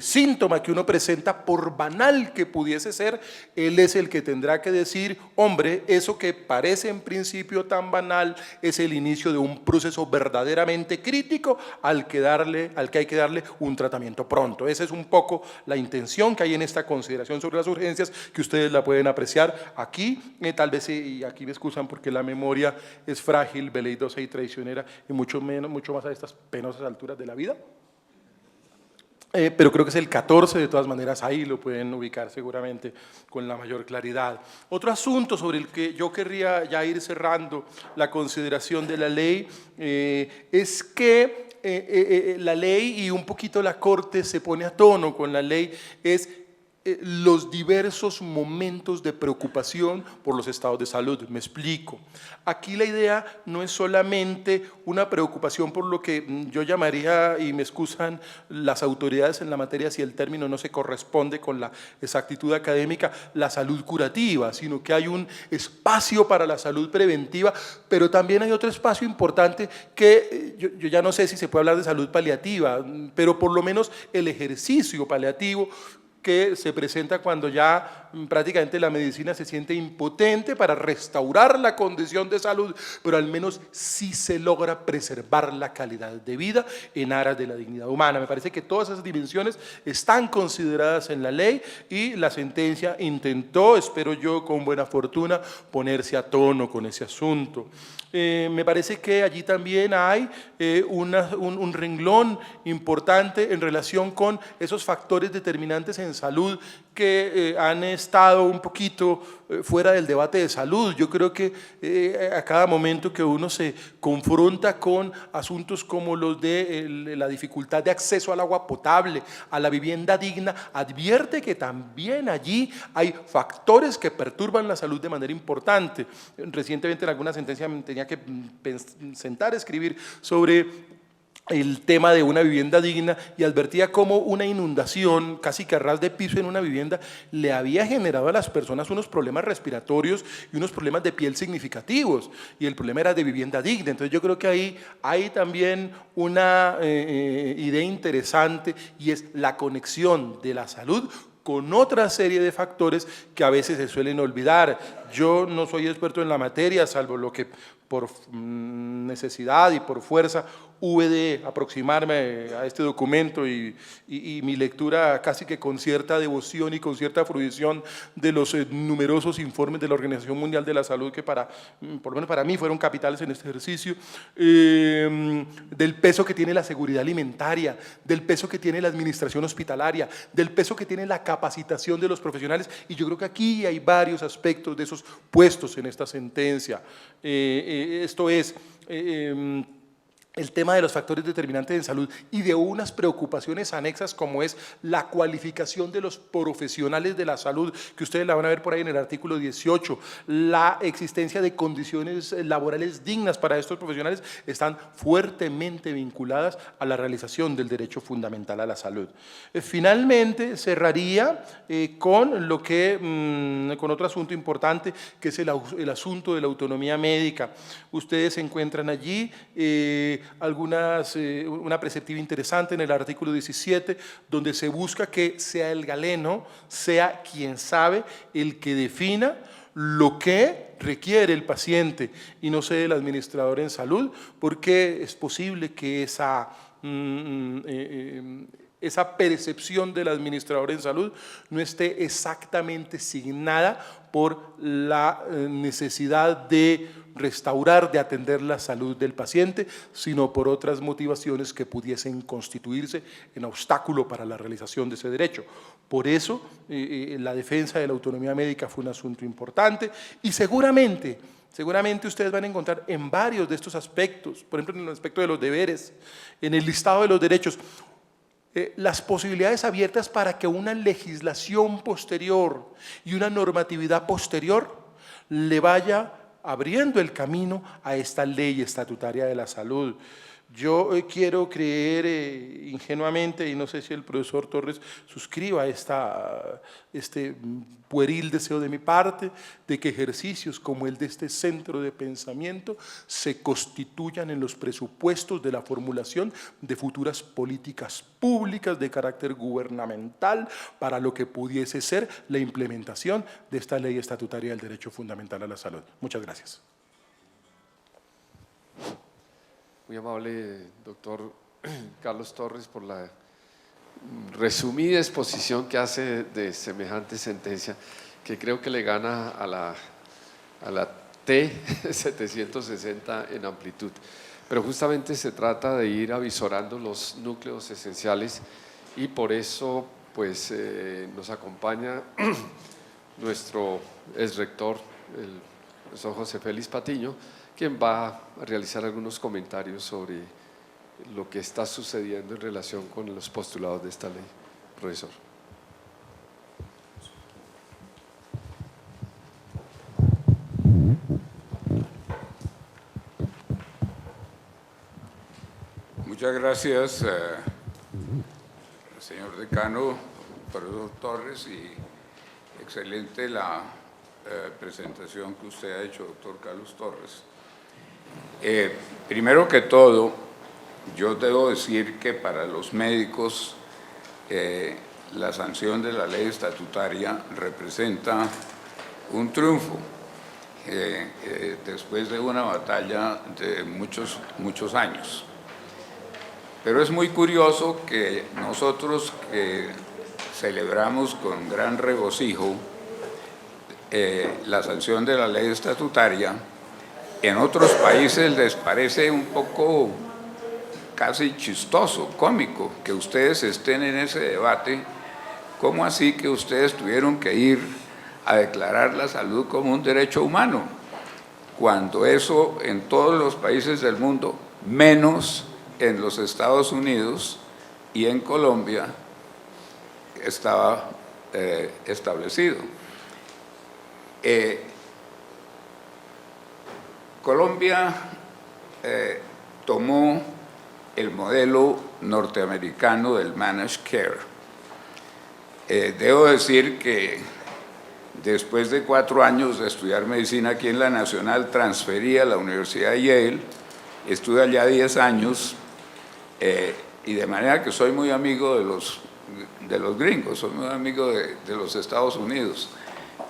síntoma que uno presenta, por banal que pudiese ser, él es el que tendrá que decir, hombre, eso que parece en principio tan banal es el inicio de un proceso verdaderamente crítico al que hay que darle un tratamiento pronto. Esa es un poco la intención que hay en esta consideración sobre las urgencias, que ustedes la pueden apreciar aquí, tal vez, y aquí me excusan porque la memoria es frágil, veleidosa y traicionera, y mucho más a estas penosas alturas de la vida. Pero creo que es el 14, de todas maneras, ahí lo pueden ubicar seguramente con la mayor claridad. Otro asunto sobre el que yo querría ya ir cerrando la consideración de la ley es que la ley y un poquito la Corte se pone a tono con la ley, es los diversos momentos de preocupación por los estados de salud. Me explico. Aquí la idea no es solamente una preocupación por lo que yo llamaría, y me excusan las autoridades en la materia si el término no se corresponde con la exactitud académica, la salud curativa, sino que hay un espacio para la salud preventiva, pero también hay otro espacio importante que yo ya no sé si se puede hablar de salud paliativa, pero por lo menos el ejercicio paliativo que se presenta cuando ya prácticamente la medicina se siente impotente para restaurar la condición de salud, pero al menos sí se logra preservar la calidad de vida en aras de la dignidad humana. Me parece que todas esas dimensiones están consideradas en la ley y la sentencia intentó, espero yo con buena fortuna, ponerse a tono con ese asunto. Me parece que allí también hay un renglón importante en relación con esos factores determinantes en salud que han estado un poquito fuera del debate de salud. Yo creo que a cada momento que uno se confronta con asuntos como los de la dificultad de acceso al agua potable, a la vivienda digna, advierte que también allí hay factores que perturban la salud de manera importante. Recientemente en alguna sentencia me tenía que sentar a escribir sobre el tema de una vivienda digna y advertía cómo una inundación casi que a ras de piso en una vivienda le había generado a las personas unos problemas respiratorios y unos problemas de piel significativos, y el problema era de vivienda digna. Entonces yo creo que ahí hay también una idea interesante, y es la conexión de la salud con otra serie de factores que a veces se suelen olvidar. Yo no soy experto en la materia, salvo lo que por necesidad y por fuerza hube de aproximarme a este documento y mi lectura casi que con cierta devoción y con cierta fruición de los numerosos informes de la Organización Mundial de la Salud que por lo menos para mí fueron capitales en este ejercicio, del peso que tiene la seguridad alimentaria, del peso que tiene la administración hospitalaria, del peso que tiene la capacitación de los profesionales, y yo creo que aquí hay varios aspectos de esos puestos en esta sentencia. Esto es el tema de los factores determinantes en salud y de unas preocupaciones anexas como es la cualificación de los profesionales de la salud, que ustedes la van a ver por ahí en el artículo 18, la existencia de condiciones laborales dignas para estos profesionales están fuertemente vinculadas a la realización del derecho fundamental a la salud. Finalmente, cerraría con con otro asunto importante, que es el asunto de la autonomía médica. Ustedes encuentran allí una perspectiva interesante en el artículo 17, donde se busca que sea el galeno, sea quien sabe, el que defina lo que requiere el paciente y no sea el administrador en salud, porque es posible que esa percepción del administrador en salud no esté exactamente signada por la necesidad de restaurar, de atender la salud del paciente, sino por otras motivaciones que pudiesen constituirse en obstáculo para la realización de ese derecho. Por eso, la defensa de la autonomía médica fue un asunto importante y seguramente ustedes van a encontrar en varios de estos aspectos, por ejemplo, en el aspecto de los deberes, en el listado de los derechos, las posibilidades abiertas para que una legislación posterior y una normatividad posterior le vaya abriendo el camino a esta ley estatutaria de la salud. Yo quiero creer ingenuamente, y no sé si el profesor Torres suscriba este pueril deseo de mi parte, de que ejercicios como el de este centro de pensamiento se constituyan en los presupuestos de la formulación de futuras políticas públicas de carácter gubernamental para lo que pudiese ser la implementación de esta ley estatutaria del derecho fundamental a la salud. Muchas gracias. Muy amable, doctor Carlos Torres, por la resumida exposición que hace de semejante sentencia, que creo que le gana a la T760 en amplitud. Pero justamente se trata de ir avisorando los núcleos esenciales y por eso pues, nos acompaña nuestro exrector, el profesor José Félix Patiño, quien va a realizar algunos comentarios sobre lo que está sucediendo en relación con los postulados de esta ley. Profesor. Muchas gracias, señor decano, profesor Torres, y excelente la presentación que usted ha hecho, doctor Carlos Torres. Primero que todo, yo debo decir que para los médicos la sanción de la ley estatutaria representa un triunfo después de una batalla de muchos años. Pero es muy curioso que nosotros que celebramos con gran regocijo la sanción de la ley estatutaria, en otros países les parece un poco casi chistoso, cómico, que ustedes estén en ese debate. ¿Cómo así que ustedes tuvieron que ir a declarar la salud como un derecho humano? Cuando eso en todos los países del mundo, menos en los Estados Unidos y en Colombia, estaba establecido. Colombia tomó el modelo norteamericano del Managed Care. Debo decir que después de 4 años de estudiar medicina aquí en la Nacional, transferí a la Universidad de Yale, estuve allá 10 años, y de manera que soy muy amigo de los gringos, soy muy amigo de los Estados Unidos,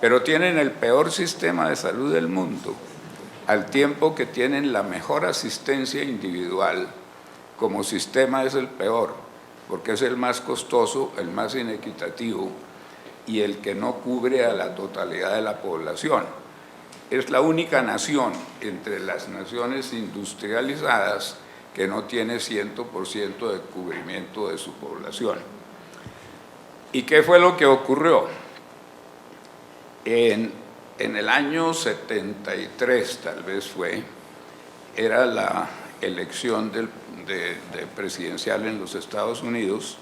pero tienen el peor sistema de salud del mundo, al tiempo que tienen la mejor asistencia individual como sistema es el peor, porque es el más costoso, el más inequitativo y el que no cubre a la totalidad de la población. Es la única nación entre las naciones industrializadas que no tiene 100% de cubrimiento de su población. ¿Y qué fue lo que ocurrió? En el año 73, tal vez fue, era la elección de presidencial en los Estados Unidos,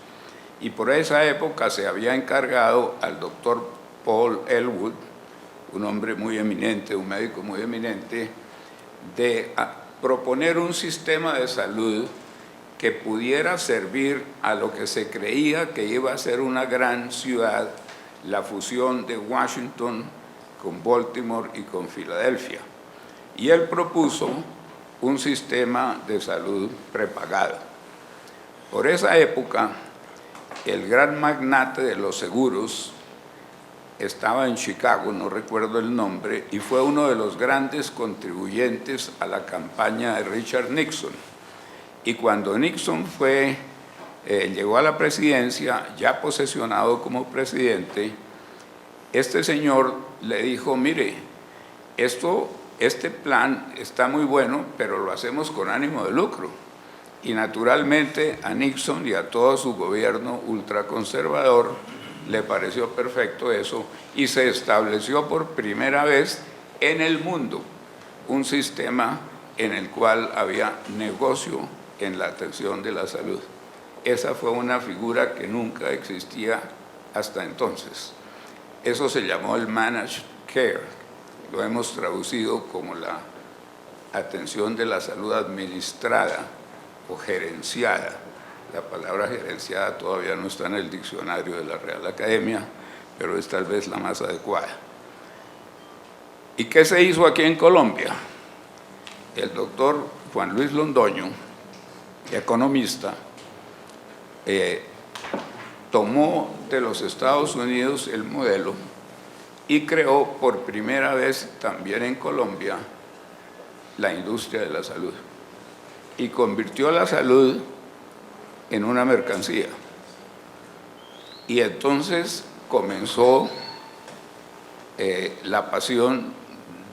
y por esa época se había encargado al doctor Paul Ellwood, un hombre muy eminente, un médico muy eminente, de proponer un sistema de salud que pudiera servir a lo que se creía que iba a ser una gran ciudad, la fusión de Washington con Baltimore y con Filadelfia. Y él propuso un sistema de salud prepagado. Por esa época, el gran magnate de los seguros estaba en Chicago, no recuerdo el nombre, y fue uno de los grandes contribuyentes a la campaña de Richard Nixon. Y cuando Nixon llegó a la presidencia, ya posesionado como presidente, este señor le dijo, mire, este plan está muy bueno, pero lo hacemos con ánimo de lucro. Y naturalmente a Nixon y a todo su gobierno ultraconservador le pareció perfecto eso, y se estableció por primera vez en el mundo un sistema en el cual había negocio en la atención de la salud. Esa fue una figura que nunca existía hasta entonces. Eso se llamó el Managed Care, lo hemos traducido como la atención de la salud administrada o gerenciada. La palabra gerenciada todavía no está en el diccionario de la Real Academia, pero es tal vez la más adecuada. ¿Y qué se hizo aquí en Colombia? El doctor Juan Luis Londoño, economista, tomó de los Estados Unidos el modelo y creó por primera vez también en Colombia la industria de la salud, y convirtió la salud en una mercancía. Y entonces comenzó la pasión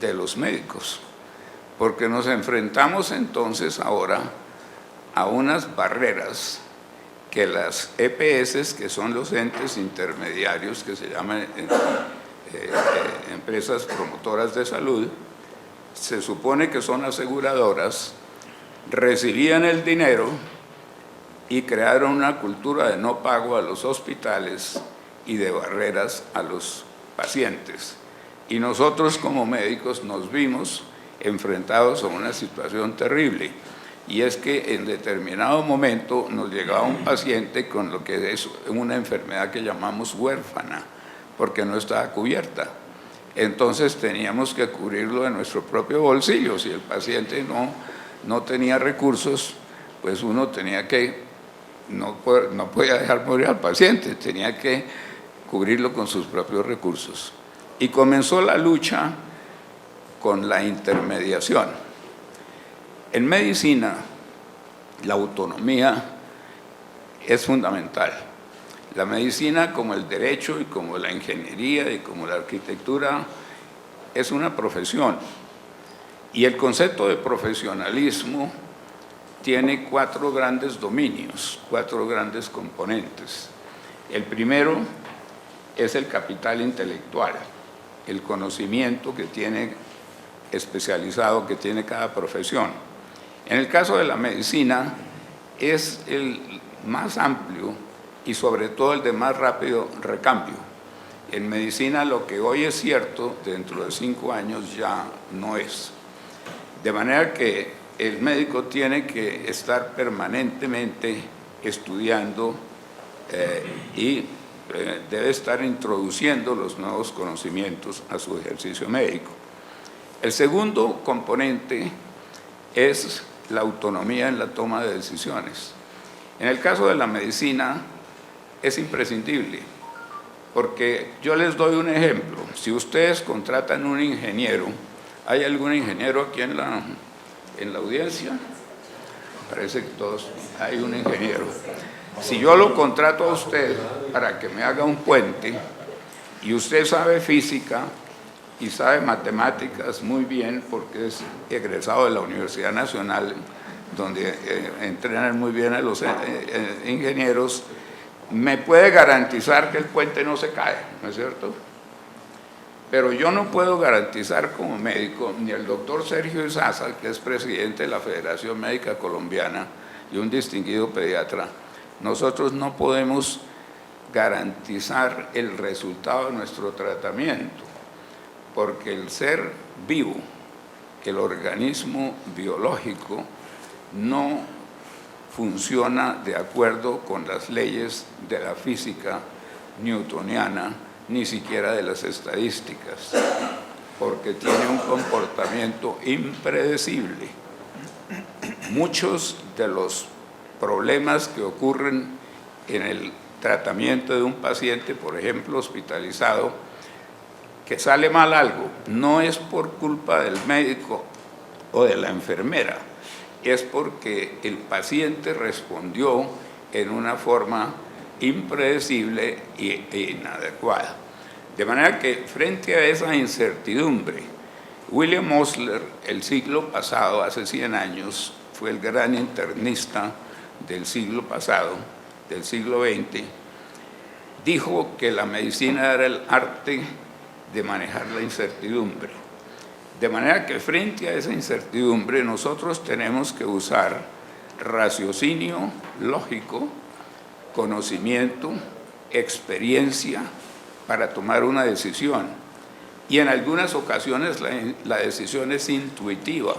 de los médicos, porque nos enfrentamos entonces ahora a unas barreras que las EPS, que son los entes intermediarios que se llaman empresas promotoras de salud, se supone que son aseguradoras, recibían el dinero y crearon una cultura de no pago a los hospitales y de barreras a los pacientes. Y nosotros como médicos nos vimos enfrentados a una situación terrible, y es que en determinado momento nos llegaba un paciente con lo que es una enfermedad que llamamos huérfana, porque no estaba cubierta. Entonces teníamos que cubrirlo de nuestro propio bolsillo. Si el paciente no tenía recursos, pues uno tenía que, no podía dejar morir al paciente, tenía que cubrirlo con sus propios recursos. Y comenzó la lucha con la intermediación. En medicina, la autonomía es fundamental. La medicina, como el derecho y como la ingeniería y como la arquitectura, es una profesión. Y el concepto de profesionalismo tiene 4 grandes dominios, 4 grandes componentes. El primero es el capital intelectual, el conocimiento que tiene especializado que tiene cada profesión. En el caso de la medicina es el más amplio y sobre todo el de más rápido recambio. En medicina lo que hoy es cierto, dentro de 5 años ya no es. De manera que el médico tiene que estar permanentemente estudiando y debe estar introduciendo los nuevos conocimientos a su ejercicio médico. El segundo componente es la autonomía en la toma de decisiones. En el caso de la medicina es imprescindible, porque yo les doy un ejemplo. Si ustedes contratan un ingeniero, ¿hay algún ingeniero aquí en la audiencia? parece que todos, hay un ingeniero. Si yo lo contrato a usted para que me haga un puente y usted sabe física y sabe matemáticas muy bien porque es egresado de la Universidad Nacional, donde entrenan muy bien a los ingenieros, me puede garantizar que el puente no se cae, ¿no es cierto? Pero yo no puedo garantizar como médico, ni el doctor Sergio Izaza, que es presidente de la Federación Médica Colombiana y un distinguido pediatra, nosotros no podemos garantizar el resultado de nuestro tratamiento, porque el ser vivo, el organismo biológico, no funciona de acuerdo con las leyes de la física newtoniana, ni siquiera de las estadísticas, porque tiene un comportamiento impredecible. Muchos de los problemas que ocurren en el tratamiento de un paciente, por ejemplo, hospitalizado, que sale mal algo, no es por culpa del médico o de la enfermera, es porque el paciente respondió en una forma impredecible e inadecuada. De manera que frente a esa incertidumbre, William Osler, el siglo pasado, hace 100 años, fue el gran internista del siglo pasado, del siglo XX, dijo que la medicina era el arte de manejar la incertidumbre. De manera que frente a esa incertidumbre nosotros tenemos que usar raciocinio lógico, conocimiento, experiencia para tomar una decisión. Y en algunas ocasiones la decisión es intuitiva.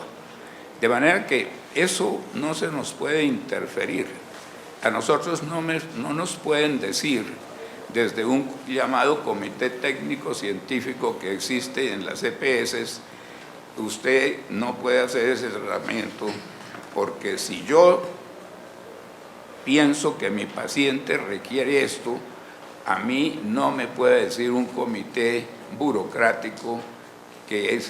De manera que eso no se nos puede interferir. A nosotros no nos pueden decir desde un llamado comité técnico científico que existe en las EPS, usted no puede hacer ese tratamiento porque si yo pienso que mi paciente requiere esto, a mí no me puede decir un comité burocrático que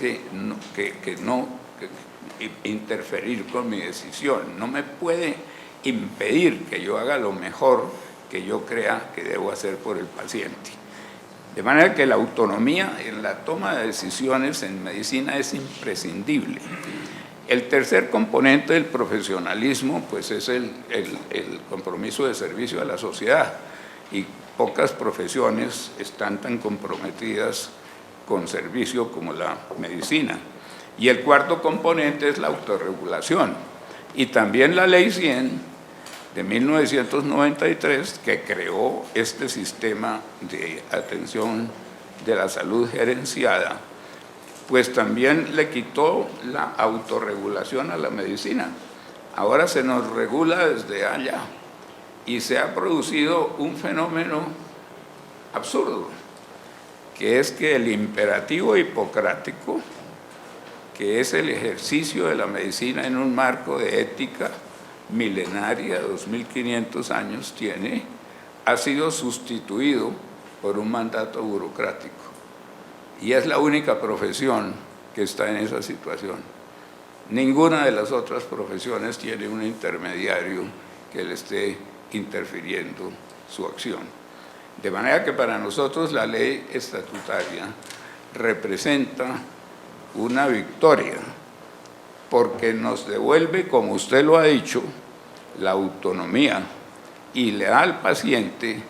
interferir con mi decisión, no me puede impedir que yo haga lo mejor que yo crea que debo hacer por el paciente. De manera que la autonomía en la toma de decisiones en medicina es imprescindible. El tercer componente del profesionalismo pues es el compromiso de servicio a la sociedad, y pocas profesiones están tan comprometidas con servicio como la medicina. Y el cuarto componente es la autorregulación, y también la Ley 100 de 1993, que creó este sistema de atención de la salud gerenciada, pues también le quitó la autorregulación a la medicina. Ahora se nos regula desde allá y se ha producido un fenómeno absurdo, que es que el imperativo hipocrático, que es el ejercicio de la medicina en un marco de ética milenaria, 2500 años tiene, ha sido sustituido por un mandato burocrático. Y es la única profesión que está en esa situación. Ninguna de las otras profesiones tiene un intermediario que le esté interfiriendo su acción. De manera que para nosotros la ley estatutaria representa una victoria, porque nos devuelve, como usted lo ha dicho, la autonomía y le da al paciente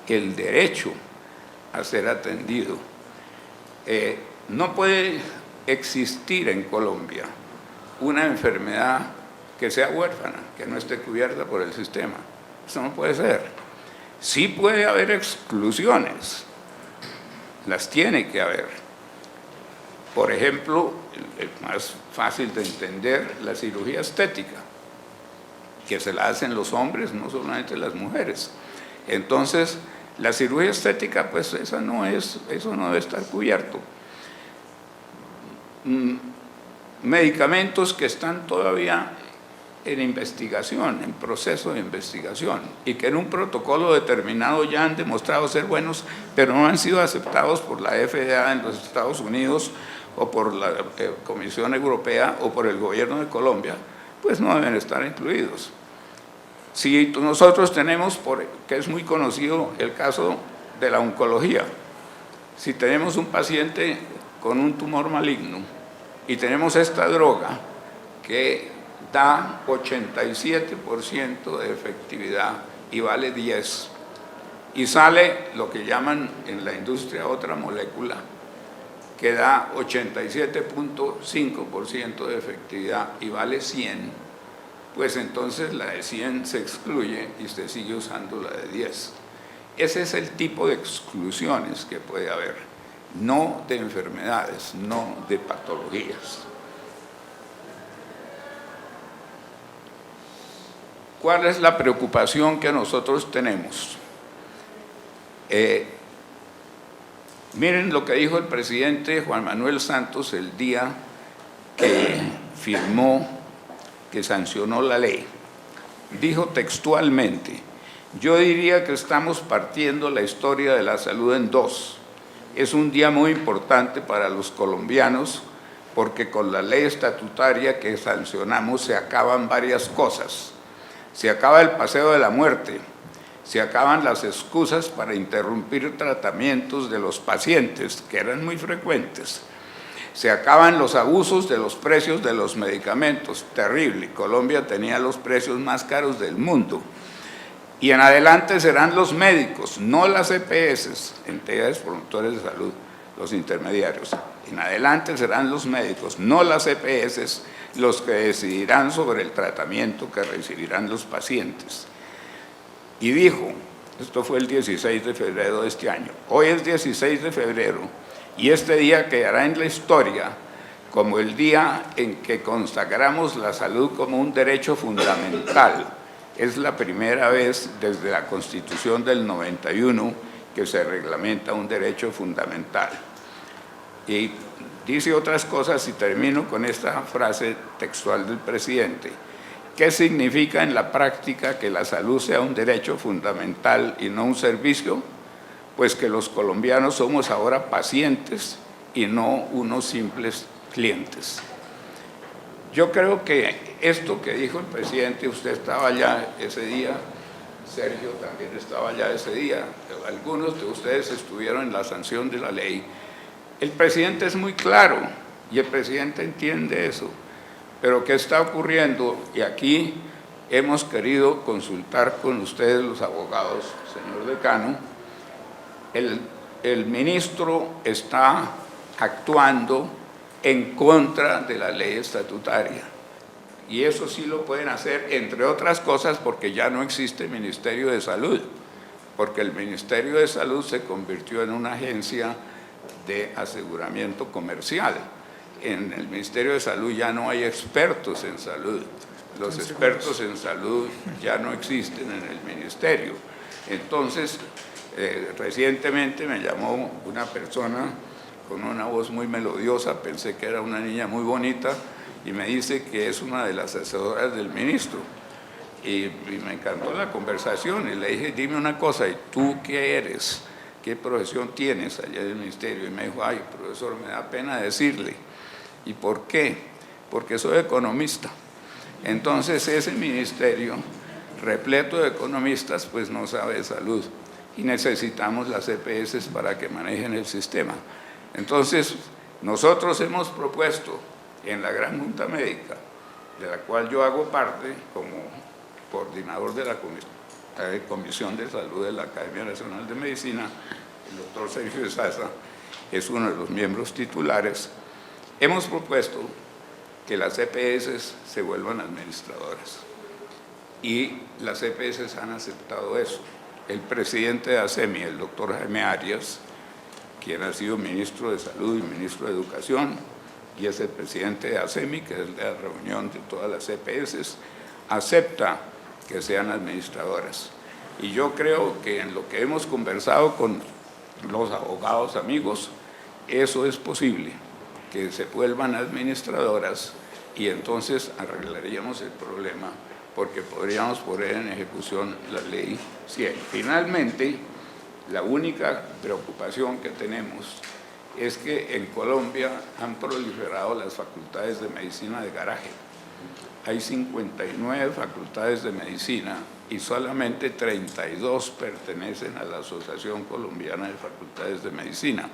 el derecho a ser atendido. No puede existir en Colombia una enfermedad que sea huérfana, que no esté cubierta por el sistema. Eso no puede ser. Sí puede haber exclusiones, las tiene que haber. Por ejemplo, el más fácil de entender, la cirugía estética, que se la hacen los hombres, no solamente las mujeres. Entonces, la cirugía estética, pues eso no debe estar cubierto. Medicamentos que están todavía en investigación, en proceso de investigación, y que en un protocolo determinado ya han demostrado ser buenos, pero no han sido aceptados por la FDA en los Estados Unidos, o por la Comisión Europea, o por el gobierno de Colombia, pues no deben estar incluidos. Si nosotros tenemos, que es muy conocido el caso de la oncología, si tenemos un paciente con un tumor maligno y tenemos esta droga que da 87% de efectividad y vale 10, y sale lo que llaman en la industria otra molécula que da 87.5% de efectividad y vale 100, pues entonces la de 100 se excluye y se sigue usando la de 10. Ese es el tipo de exclusiones que puede haber, no de enfermedades, no de patologías. ¿Cuál es la preocupación que nosotros tenemos? Miren lo que dijo el presidente Juan Manuel Santos el día que firmó, que sancionó la ley. Dijo textualmente: yo diría que estamos partiendo la historia de la salud en dos. Es un día muy importante para los colombianos porque con la ley estatutaria que sancionamos se acaban varias cosas. Se acaba el paseo de la muerte, se acaban las excusas para interrumpir tratamientos de los pacientes, que eran muy frecuentes. Se acaban los abusos de los precios de los medicamentos, terrible. Colombia tenía los precios más caros del mundo. Y en adelante serán los médicos, no las EPS, entidades promotoras de salud, los intermediarios. En adelante serán los médicos, no las EPS, los que decidirán sobre el tratamiento que recibirán los pacientes. Y dijo, esto fue el 16 de febrero de este año, hoy es 16 de febrero y este día quedará en la historia como el día en que consagramos la salud como un derecho fundamental. Es la primera vez desde la Constitución del 91 que se reglamenta un derecho fundamental. Y dice otras cosas y termino con esta frase textual del presidente. ¿Qué significa en la práctica que la salud sea un derecho fundamental y no un servicio? Pues que los colombianos somos ahora pacientes y no unos simples clientes. Yo creo que esto que dijo el presidente, usted estaba allá ese día, Sergio también estaba allá ese día, algunos de ustedes estuvieron en la sanción de la ley. El presidente es muy claro y el presidente entiende eso. Pero ¿qué está ocurriendo? Y aquí hemos querido consultar con ustedes, los abogados, señor decano. El ministro está actuando en contra de la ley estatutaria. Y eso sí lo pueden hacer, entre otras cosas, porque ya no existe Ministerio de Salud. Porque el Ministerio de Salud se convirtió en una agencia de aseguramiento comercial. En el Ministerio de Salud ya no hay expertos en salud. Los expertos en salud ya no existen en el ministerio. Entonces, recientemente me llamó una persona con una voz muy melodiosa, pensé que era una niña muy bonita, y me dice que es una de las asesoras del ministro. Y me encantó la conversación y le dije, dime una cosa, ¿y tú qué eres? ¿Qué profesión tienes allá en el ministerio? Y me dijo, ay, profesor, me da pena decirle. ¿Y por qué? Porque soy economista. Entonces ese ministerio, repleto de economistas, pues no sabe de salud. Y necesitamos las EPS para que manejen el sistema. Entonces, nosotros hemos propuesto en la Gran Junta Médica, de la cual yo hago parte como coordinador de la Comisión de Salud de la Academia Nacional de Medicina, el doctor Sergio de Sasa es uno de los miembros titulares. Hemos propuesto que las EPS se vuelvan administradoras y las EPS han aceptado eso. El presidente de ASEMI, el doctor Jaime Arias, quien ha sido ministro de Salud y ministro de Educación, y es el presidente de ASEMI, que es la reunión de todas las EPS, acepta que sean administradoras. Y yo creo que en lo que hemos conversado con los abogados amigos, eso es posible, que se vuelvan administradoras y entonces arreglaríamos el problema porque podríamos poner en ejecución la ley 100. Finalmente, la única preocupación que tenemos es que en Colombia han proliferado las facultades de medicina de garaje. hay 59 facultades de medicina y solamente 32 pertenecen a la Asociación Colombiana de Facultades de Medicina.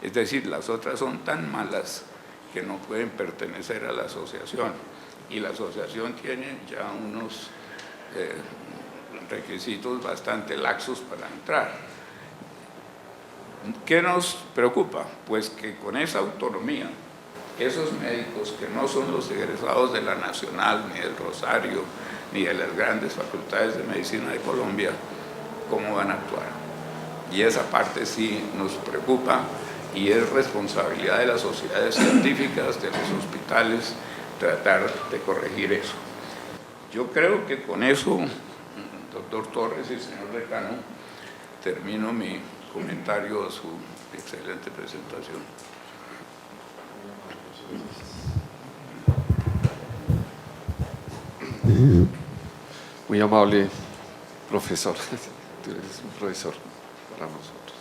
Es decir, las otras son tan malas que no pueden pertenecer a la asociación. Y la asociación tiene ya unos requisitos bastante laxos para entrar. ¿Qué nos preocupa? Pues que con esa autonomía, esos médicos que no son los egresados de la Nacional, ni del Rosario, ni de las grandes facultades de medicina de Colombia, ¿cómo van a actuar? Y esa parte sí nos preocupa y es responsabilidad de las sociedades científicas, de los hospitales, tratar de corregir eso. Yo creo que con eso, doctor Torres y señor decano, termino mi comentario a su excelente presentación. Muy amable profesor, tú eres un profesor para nosotros.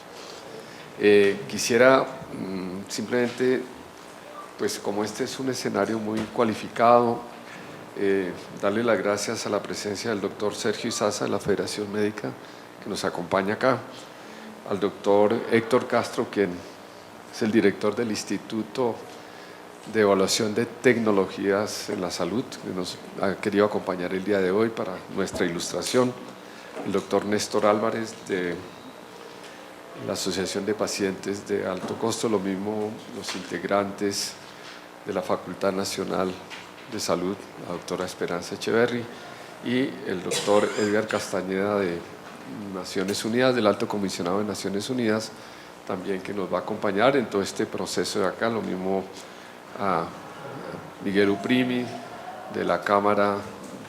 Quisiera simplemente, pues como este es un escenario muy cualificado, darle las gracias a la presencia del doctor Sergio Izaza de la Federación Médica que nos acompaña acá, al doctor Héctor Castro, quien es el director del Instituto de Evaluación de Tecnologías en la Salud, que nos ha querido acompañar el día de hoy para nuestra ilustración, el doctor Néstor Álvarez de la Asociación de Pacientes de Alto Costo, lo mismo los integrantes de la Facultad Nacional de Salud, la doctora Esperanza Echeverry, y el doctor Edgar Castañeda de Naciones Unidas, del Alto Comisionado de Naciones Unidas, también que nos va a acompañar en todo este proceso de acá, lo mismo a Miguel Uprimi de la Cámara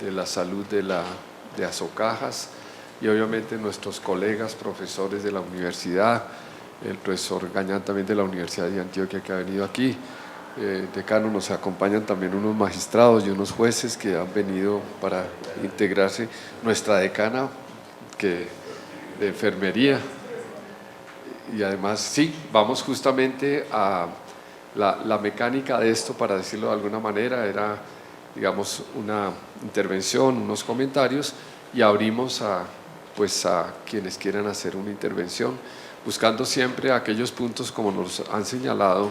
de la Salud de Azocajas y obviamente nuestros colegas profesores de la universidad, el profesor Gañán también de la Universidad de Antioquia que ha venido aquí, decano, nos acompañan también unos magistrados y unos jueces que han venido para integrarse, nuestra decana de enfermería y además sí, vamos justamente a la mecánica de esto, para decirlo de alguna manera, era, digamos, una intervención, unos comentarios, y abrimos a quienes quieran hacer una intervención, buscando siempre aquellos puntos, como nos han señalado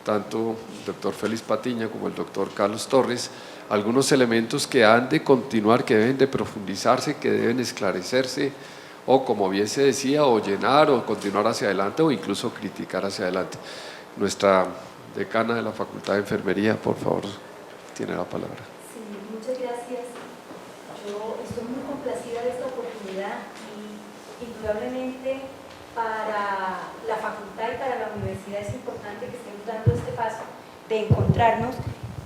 tanto el doctor Félix Patiño como el doctor Carlos Torres, algunos elementos que han de continuar, que deben de profundizarse, que deben esclarecerse, o como bien se decía, o llenar, o continuar hacia adelante, o incluso criticar hacia adelante. Nuestra decana de la Facultad de Enfermería, por favor, tiene la palabra. Sí, muchas gracias. Yo estoy muy complacida de esta oportunidad y indudablemente para la facultad y para la universidad es importante que estemos dando este paso de encontrarnos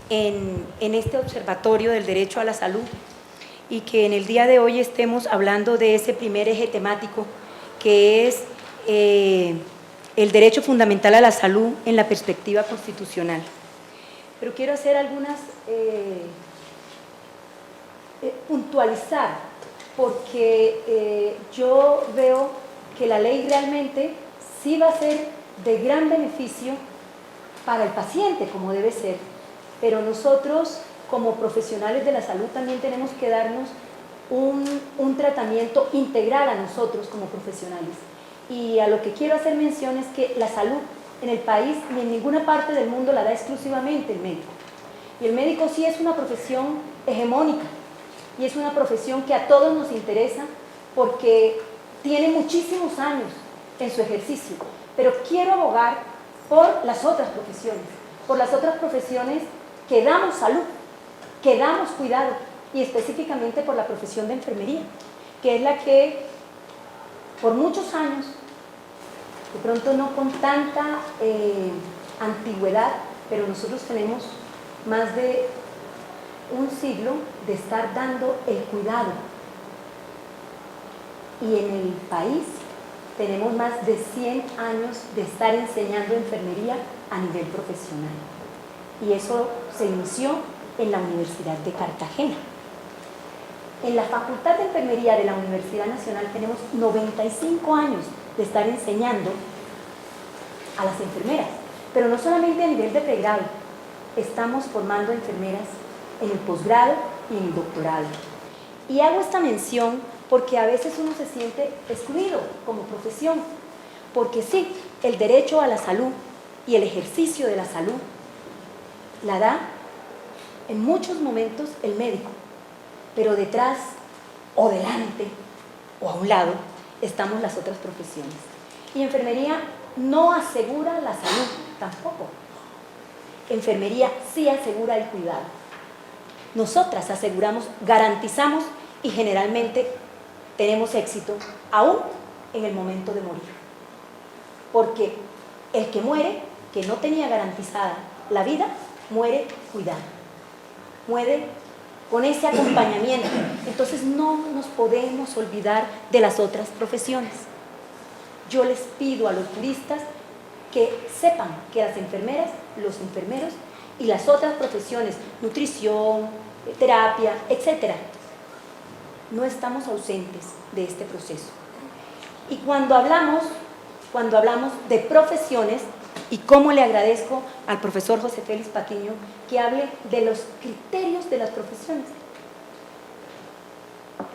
en este observatorio del derecho a la salud y que en el día de hoy estemos hablando de ese primer eje temático que es el derecho fundamental a la salud en la perspectiva constitucional. Pero quiero hacer algunas, puntualizar, porque yo veo que la ley realmente sí va a ser de gran beneficio para el paciente, como debe ser, pero nosotros como profesionales de la salud también tenemos que darnos un tratamiento integral a nosotros como profesionales. Y a lo que quiero hacer mención es que la salud en el país ni en ninguna parte del mundo la da exclusivamente el médico. Y el médico sí es una profesión hegemónica y es una profesión que a todos nos interesa porque tiene muchísimos años en su ejercicio. Pero quiero abogar por las otras profesiones que damos salud, que damos cuidado, y específicamente por la profesión de enfermería, que es la que por muchos años, de pronto no con tanta antigüedad, pero nosotros tenemos más de un siglo de estar dando el cuidado. Y en el país tenemos más de 100 años de estar enseñando enfermería a nivel profesional. Y eso se inició en la Universidad de Cartagena. En la Facultad de Enfermería de la Universidad Nacional tenemos 95 años de estar enseñando a las enfermeras, pero no solamente a nivel de pregrado, estamos formando enfermeras en el posgrado y en el doctorado. Y hago esta mención porque a veces uno se siente excluido como profesión, porque sí, el derecho a la salud y el ejercicio de la salud la da en muchos momentos el médico, pero detrás o delante o a un lado estamos las otras profesiones. Y enfermería no asegura la salud tampoco. Enfermería sí asegura el cuidado. Nosotras aseguramos, garantizamos y generalmente tenemos éxito aún en el momento de morir. Porque el que muere, que no tenía garantizada la vida, muere cuidado, muere con ese acompañamiento. Entonces no nos podemos olvidar de las otras profesiones. Yo les pido a los juristas que sepan que las enfermeras, los enfermeros y las otras profesiones, nutrición, terapia, etcétera, no estamos ausentes de este proceso. Y cuando hablamos de profesiones, y cómo le agradezco al profesor José Félix Patiño que hable de los criterios de las profesiones.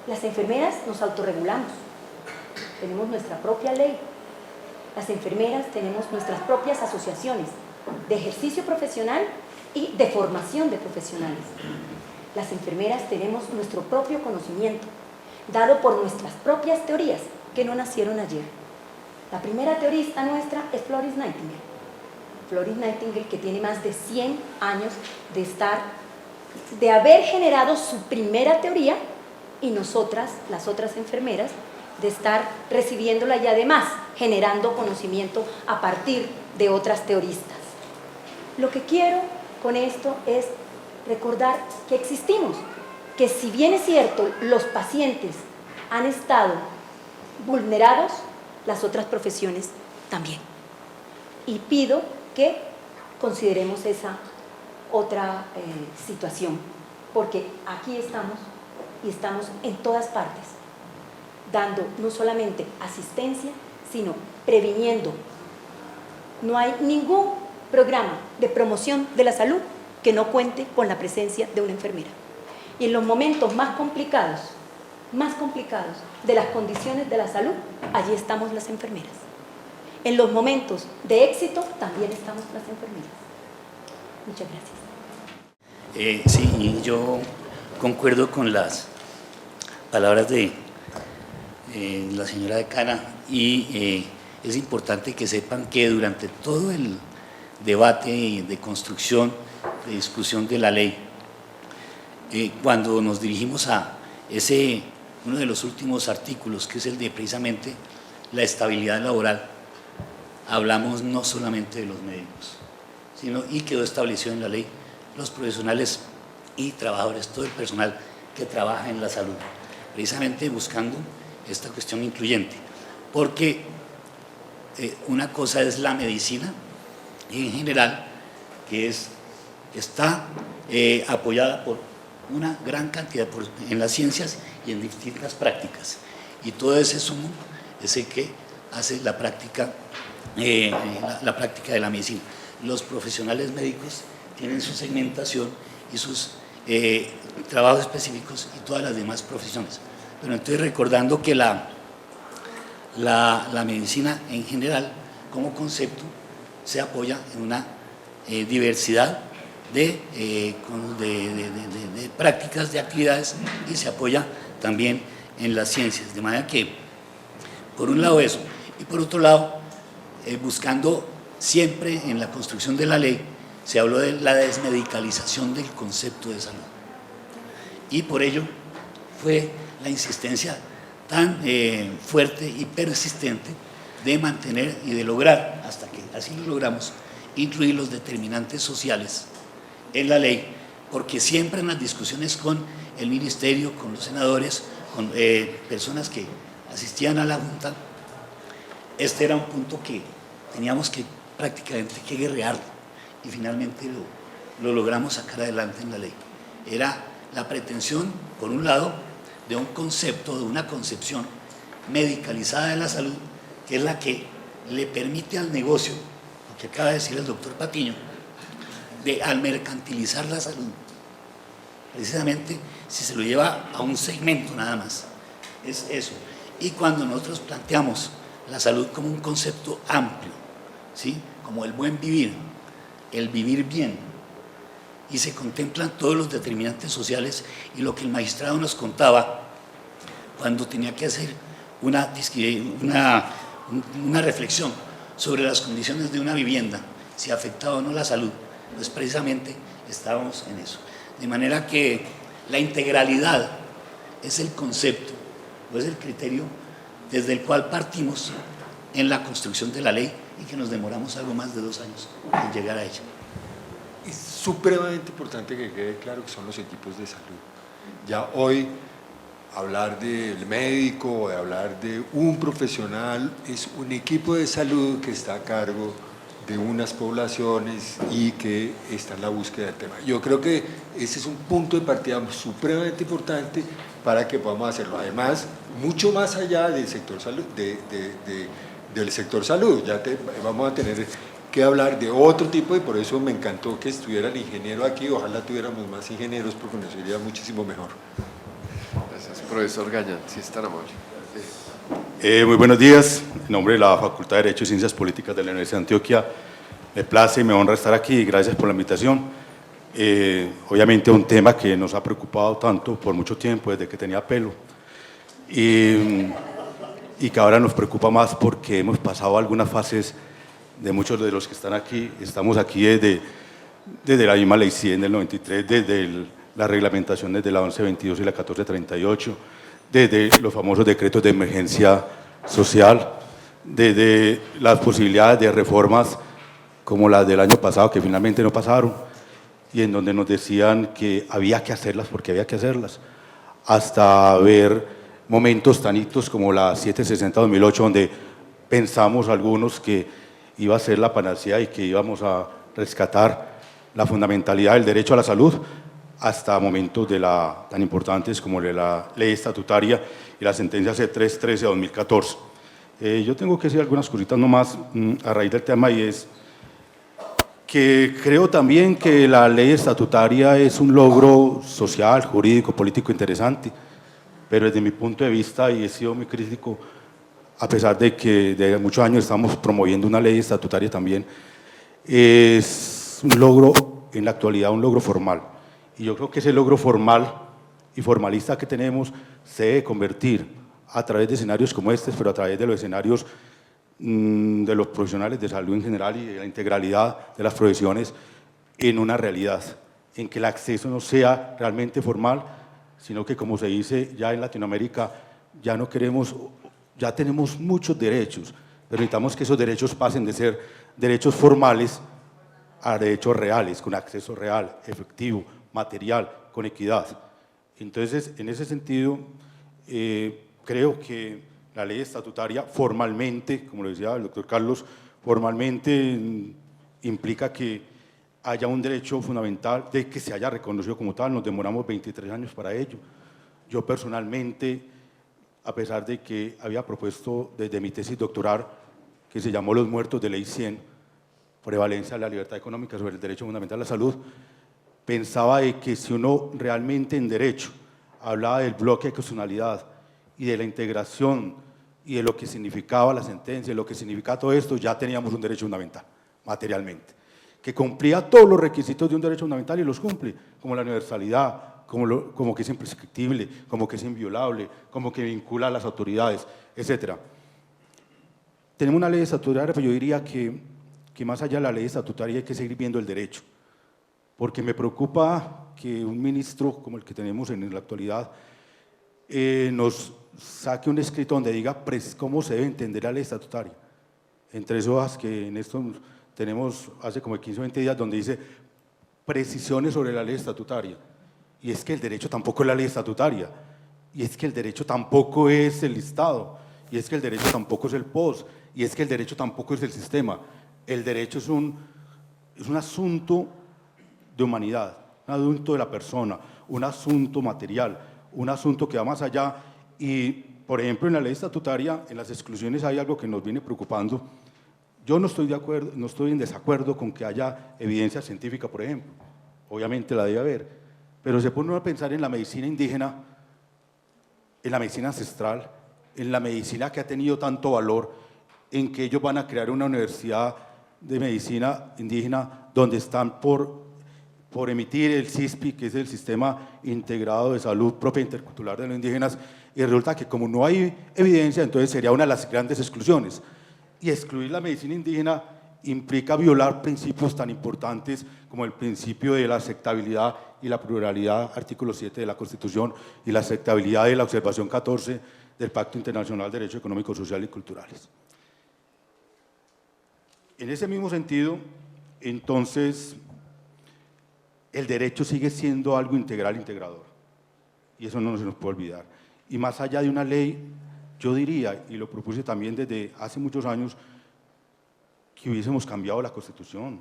Las enfermeras nos autorregulamos, tenemos nuestra propia ley. Las enfermeras tenemos nuestras propias asociaciones de ejercicio profesional y de formación de profesionales. Las enfermeras tenemos nuestro propio conocimiento, dado por nuestras propias teorías, que no nacieron ayer. La primera teorista nuestra es Florence Nightingale. Florence Nightingale, que tiene más de 100 años de haber generado su primera teoría, y nosotras, las otras enfermeras, de estar recibiéndola y además generando conocimiento a partir de otras teoristas. Lo que quiero con esto es recordar que existimos, que si bien es cierto, los pacientes han estado vulnerados, las otras profesiones también. Y pido que consideremos esa otra situación, porque aquí estamos y estamos en todas partes, dando no solamente asistencia, sino previniendo. No hay ningún programa de promoción de la salud que no cuente con la presencia de una enfermera. Y en los momentos más complicados de las condiciones de la salud, allí estamos las enfermeras. En los momentos de éxito también estamos las enfermeras. Muchas gracias. Sí, yo concuerdo con las palabras de la señora decana y es importante que sepan que durante todo el debate de construcción, de discusión de la ley, cuando nos dirigimos a uno de los últimos artículos, que es el de precisamente la estabilidad laboral, hablamos no solamente de los médicos, sino, y quedó establecido en la ley, los profesionales y trabajadores, todo el personal que trabaja en la salud, precisamente buscando esta cuestión incluyente, porque una cosa es la medicina en general, que está apoyada por una gran cantidad en las ciencias y en distintas prácticas, y todo ese sumo es el que hace la práctica de la medicina. Los profesionales médicos tienen su segmentación y sus trabajos específicos y todas las demás profesiones. Pero entonces recordando que la medicina en general como concepto se apoya en una diversidad de prácticas, de actividades, y se apoya también en las ciencias, de manera que por un lado eso, y por otro lado buscando siempre en la construcción de la ley, se habló de la desmedicalización del concepto de salud, y por ello fue la insistencia tan fuerte y persistente de mantener y de lograr, hasta que así lo logramos, incluir los determinantes sociales en la ley, porque siempre en las discusiones con el ministerio, con los senadores, con personas que asistían a la Junta, este era un punto que teníamos que prácticamente que guerrear, y finalmente lo logramos sacar adelante en la ley. Era la pretensión, por un lado, de un concepto, de una concepción medicalizada de la salud, que es la que le permite al negocio, lo que acaba de decir el doctor Patiño, al mercantilizar la salud, precisamente si se lo lleva a un segmento nada más. Es eso. Y cuando nosotros planteamos la salud como un concepto amplio, ¿sí? Como el buen vivir, el vivir bien, y se contemplan todos los determinantes sociales, y lo que el magistrado nos contaba cuando tenía que hacer una reflexión sobre las condiciones de una vivienda, si afectaba o no la salud, pues precisamente estábamos en eso. De manera que la integralidad es el concepto, o es el criterio desde el cual partimos en la construcción de la ley, y que nos demoramos algo más de 2 años en llegar a ella. Es supremamente importante que quede claro que son los equipos de salud. Ya hoy hablar del médico o de hablar de un profesional es un equipo de salud que está a cargo de unas poblaciones y que está en la búsqueda del tema. Yo creo que ese es un punto de partida supremamente importante para que podamos hacerlo. Además, mucho más allá del sector salud, del sector salud, vamos a tener que hablar de otro tipo, y por eso me encantó que estuviera el ingeniero aquí. Ojalá tuviéramos más ingenieros porque nos iría muchísimo mejor. Gracias, profesor Gañán, si es tan amable. Muy buenos días. En nombre de la Facultad de Derecho y Ciencias Políticas de la Universidad de Antioquia, me place y me honra estar aquí, y gracias por la invitación. Obviamente un tema que nos ha preocupado tanto por mucho tiempo, desde que tenía pelo, y que ahora nos preocupa más porque hemos pasado algunas fases de muchos de los que están aquí. Estamos aquí desde la misma Ley 100 del 93, desde la reglamentación desde la 1122 y la 1438, desde los famosos decretos de emergencia social, desde las posibilidades de reformas como las del año pasado, que finalmente no pasaron, y en donde nos decían que había que hacerlas porque había que hacerlas, hasta ver momentos tanitos como la 760-2008, donde pensamos algunos que iba a ser la panacea y que íbamos a rescatar la fundamentalidad del derecho a la salud, hasta momentos tan importantes como la ley estatutaria y la sentencia C313 de 2014. Yo tengo que decir algunas cositas nomás a raíz del tema, y es que creo también que la ley estatutaria es un logro social, jurídico, político interesante, pero desde mi punto de vista, y he sido muy crítico, a pesar de que de muchos años estamos promoviendo una ley estatutaria también, es un logro, en la actualidad, un logro formal. Y yo creo que ese logro formal y formalista que tenemos se debe convertir a través de escenarios como este, pero a través de los escenarios de los profesionales de salud en general y de la integralidad de las profesiones, en una realidad, en que el acceso no sea realmente formal, sino que, como se dice ya en Latinoamérica, ya tenemos muchos derechos, pero necesitamos que esos derechos pasen de ser derechos formales a derechos reales, con acceso real, efectivo, material, con equidad. Entonces, en ese sentido, creo que la ley estatutaria formalmente, como lo decía el doctor Carlos, formalmente implica que haya un derecho fundamental de que se haya reconocido como tal. Nos demoramos 23 años para ello. Yo personalmente, a pesar de que había propuesto desde mi tesis doctoral, que se llamó Los muertos de Ley 100, prevalencia de la libertad económica sobre el derecho fundamental a la salud, pensaba de que si uno realmente en derecho hablaba del bloque de constitucionalidad y de la integración y de lo que significaba la sentencia, lo que significaba todo esto, ya teníamos un derecho fundamental, materialmente, que cumplía todos los requisitos de un derecho fundamental y los cumple, como la universalidad, como que es imprescriptible, como que es inviolable, como que vincula a las autoridades, etc. Tenemos una ley estatutaria, pero yo diría que más allá de la ley estatutaria hay que seguir viendo el derecho, porque me preocupa que un ministro como el que tenemos en la actualidad nos saque un escrito donde diga cómo se debe entender la ley estatutaria. En 3 hojas que en esto tenemos hace como 15 o 20 días, donde dice precisiones sobre la ley estatutaria. Y es que el derecho tampoco es la ley estatutaria, y es que el derecho tampoco es el listado, y es que el derecho tampoco es el POS, y es que el derecho tampoco es el sistema. El derecho es un asunto de humanidad, un asunto de la persona, un asunto material, un asunto que va más allá. Y, por ejemplo, en la ley estatutaria, en las exclusiones hay algo que nos viene preocupando. Yo no estoy de acuerdo, no estoy en desacuerdo con que haya evidencia científica, por ejemplo. Obviamente la debe haber, pero se pone uno a pensar en la medicina indígena, en la medicina ancestral, en la medicina que ha tenido tanto valor, en que ellos van a crear una universidad de medicina indígena donde están por emitir el CISPI, que es el Sistema Integrado de Salud Propia Intercultural de los Indígenas, y resulta que como no hay evidencia, entonces sería una de las grandes exclusiones. Y excluir la medicina indígena implica violar principios tan importantes como el principio de la aceptabilidad y la pluralidad, artículo 7 de la Constitución, y la aceptabilidad de la observación 14 del Pacto Internacional de Derechos Económicos, Sociales y Culturales. En ese mismo sentido, entonces, el derecho sigue siendo algo integral, integrador, y eso no se nos puede olvidar. Y más allá de una ley, yo diría, y lo propuse también desde hace muchos años, que hubiésemos cambiado la Constitución,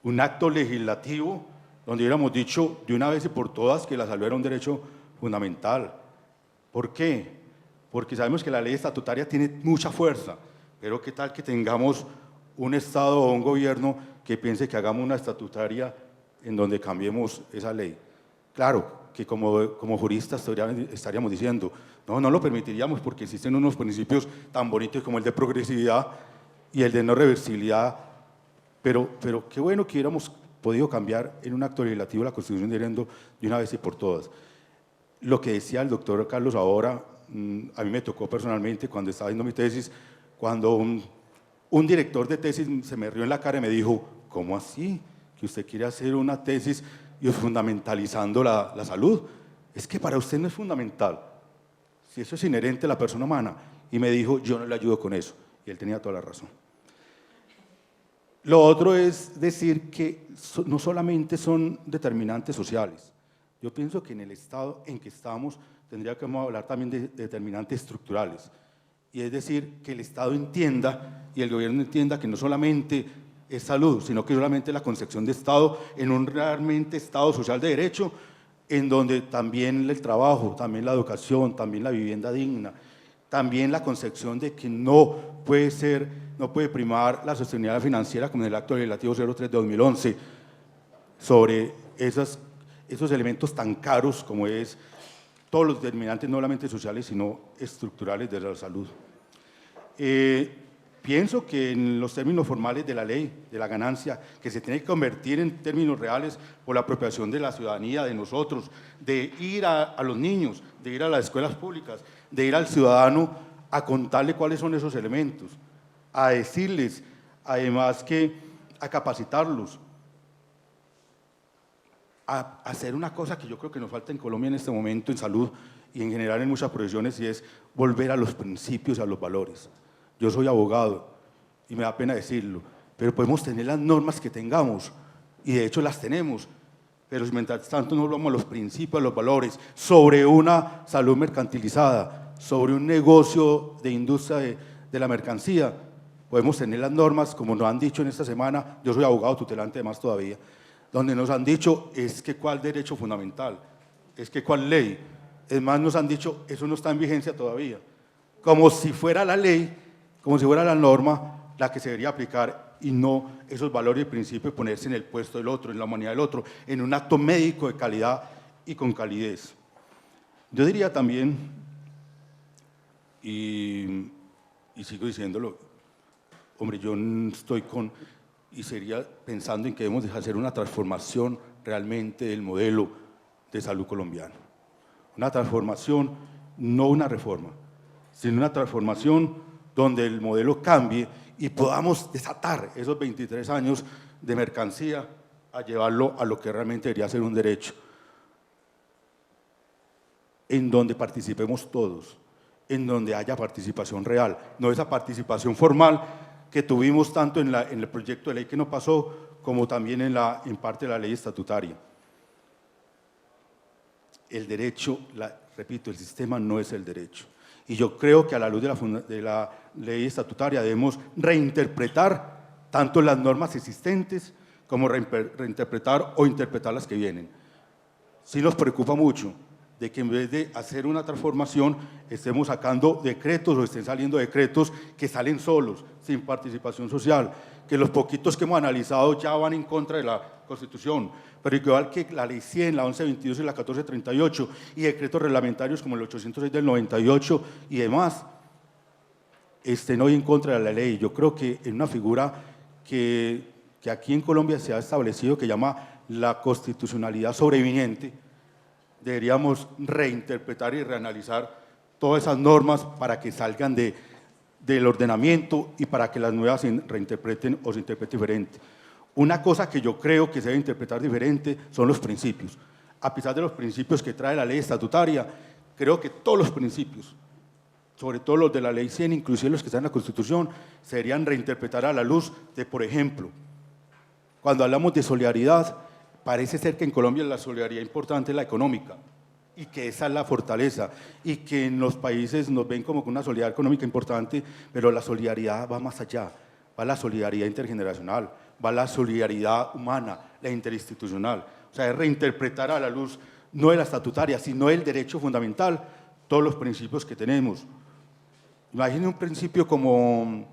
un acto legislativo donde hubiéramos dicho de una vez y por todas que la salud era un derecho fundamental. ¿Por qué? Porque sabemos que la ley estatutaria tiene mucha fuerza, pero ¿qué tal que tengamos un Estado o un gobierno que piense que hagamos una estatutaria en donde cambiemos esa ley? Claro que como juristas estaríamos diciendo, no lo permitiríamos porque existen unos principios tan bonitos como el de progresividad y el de no reversibilidad, pero qué bueno que hubiéramos podido cambiar en un acto legislativo la Constitución de una vez y por todas. Lo que decía el doctor Carlos ahora, a mí me tocó personalmente cuando estaba haciendo mi tesis, cuando un director de tesis se me rió en la cara y me dijo, ¿cómo así? ¿Que usted quiere hacer una tesis y fundamentalizando la salud? Es que para usted no es fundamental, si eso es inherente a la persona humana. Y me dijo, yo no le ayudo con eso. Y él tenía toda la razón. Lo otro es decir que no solamente son determinantes sociales. Yo pienso que en el estado en que estamos tendríamos que hablar también de determinantes estructurales. Y es decir, que el Estado entienda y el gobierno entienda que no solamente es salud, sino que solamente la concepción de Estado en un realmente Estado social de derecho, en donde también el trabajo, también la educación, también la vivienda digna, también la concepción de que no puede primar la sostenibilidad financiera como en el Acto Legislativo 03 de 2011 sobre esos elementos tan caros como es todos los determinantes no solamente sociales sino estructurales de la salud. Pienso que en los términos formales de la ley, de la ganancia, que se tiene que convertir en términos reales por la apropiación de la ciudadanía, de nosotros, de ir a los niños, de ir a las escuelas públicas, de ir al ciudadano a contarle cuáles son esos elementos, a decirles, además que a capacitarlos, a hacer una cosa que yo creo que nos falta en Colombia en este momento en salud y en general en muchas profesiones, y es volver a los principios y a los valores. Yo soy abogado y me da pena decirlo, pero podemos tener las normas que tengamos, y de hecho las tenemos, pero si mientras tanto no volvamos a los principios, a los valores, sobre una salud mercantilizada, sobre un negocio de industria de la mercancía, podemos tener las normas, como nos han dicho en esta semana, yo soy abogado tutelante además todavía, donde nos han dicho es que cuál derecho fundamental, es que cuál ley, es más nos han dicho eso no está en vigencia todavía, como si fuera la ley, como si fuera la norma la que se debería aplicar y no esos valores y principios ponerse en el puesto del otro, en la humanidad del otro, en un acto médico de calidad y con calidez. Yo diría también, y sigo diciéndolo, hombre, yo estoy y sería pensando en que debemos de hacer una transformación realmente del modelo de salud colombiano. Una transformación, no una reforma, sino una transformación donde el modelo cambie y podamos desatar esos 23 años de mercancía a llevarlo a lo que realmente debería ser un derecho, en donde participemos todos, en donde haya participación real, no esa participación formal que tuvimos tanto en el proyecto de ley que no pasó, como también en parte de la ley estatutaria. El derecho, repito, el sistema no es el derecho. Y yo creo que a la luz de la ley estatutaria debemos reinterpretar tanto las normas existentes como reinterpretar o interpretar las que vienen. Sí nos preocupa mucho de que en vez de hacer una transformación estemos sacando decretos o estén saliendo decretos que salen solos, sin participación social, que los poquitos que hemos analizado ya van en contra de la Constitución, pero igual que la Ley 100, la 1122 y la 1438 y decretos reglamentarios como el 806 del 98 y demás, estén hoy en contra de la ley. Yo creo que es una figura que aquí en Colombia se ha establecido que llama la constitucionalidad sobreviviente. Deberíamos reinterpretar y reanalizar todas esas normas para que salgan del ordenamiento y para que las nuevas se reinterpreten o se interpreten diferente. Una cosa que yo creo que se debe interpretar diferente son los principios. A pesar de los principios que trae la ley estatutaria, creo que todos los principios, sobre todo los de la Ley 100, inclusive los que están en la Constitución, se deberían reinterpretar a la luz de, por ejemplo, cuando hablamos de solidaridad, parece ser que en Colombia la solidaridad importante es la económica y que esa es la fortaleza y que en los países nos ven como una solidaridad económica importante, pero la solidaridad va más allá, va la solidaridad intergeneracional, va la solidaridad humana, la interinstitucional. O sea, es reinterpretar a la luz no de la estatutaria, sino del derecho fundamental, todos los principios que tenemos. Imaginen un principio como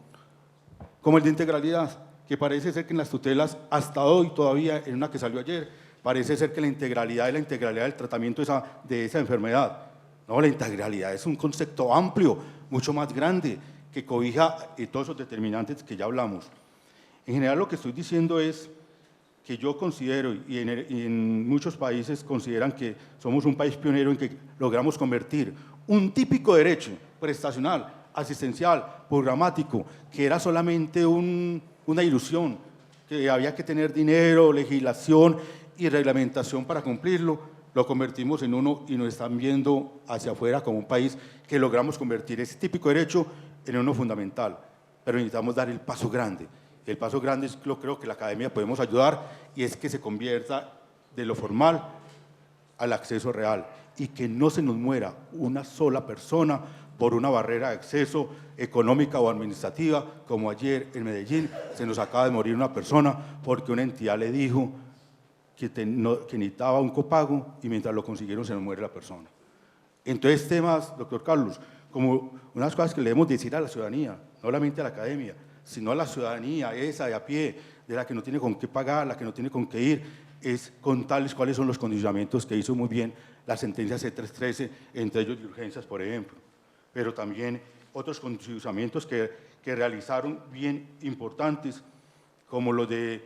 el de integralidad, que parece ser que en las tutelas, hasta hoy todavía, en una que salió ayer, parece ser que la integralidad es la integralidad del tratamiento de esa enfermedad. No, la integralidad es un concepto amplio, mucho más grande, que cobija todos esos determinantes que ya hablamos. En general, lo que estoy diciendo es que yo considero, y en muchos países consideran que somos un país pionero en que logramos convertir un típico derecho prestacional, asistencial, programático, que era solamente una ilusión, que había que tener dinero, legislación y reglamentación para cumplirlo, lo convertimos en uno y nos están viendo hacia afuera como un país que logramos convertir ese típico derecho en uno fundamental, pero necesitamos dar el paso grande. El paso grande es, lo creo que la academia podemos ayudar, y es que se convierta de lo formal al acceso real y que no se nos muera una sola persona por una barrera de acceso económica o administrativa, como ayer en Medellín se nos acaba de morir una persona porque una entidad le dijo que necesitaba un copago y mientras lo consiguieron se nos muere la persona. Entonces, temas, doctor Carlos, como unas cosas que le debemos decir a la ciudadanía, no solamente a la academia, sino a la ciudadanía esa de a pie, de la que no tiene con qué pagar, la que no tiene con qué ir, es contarles cuáles son los condicionamientos que hizo muy bien la sentencia C313, entre ellos de urgencias, por ejemplo, pero también otros condicionamientos que realizaron bien importantes, como lo de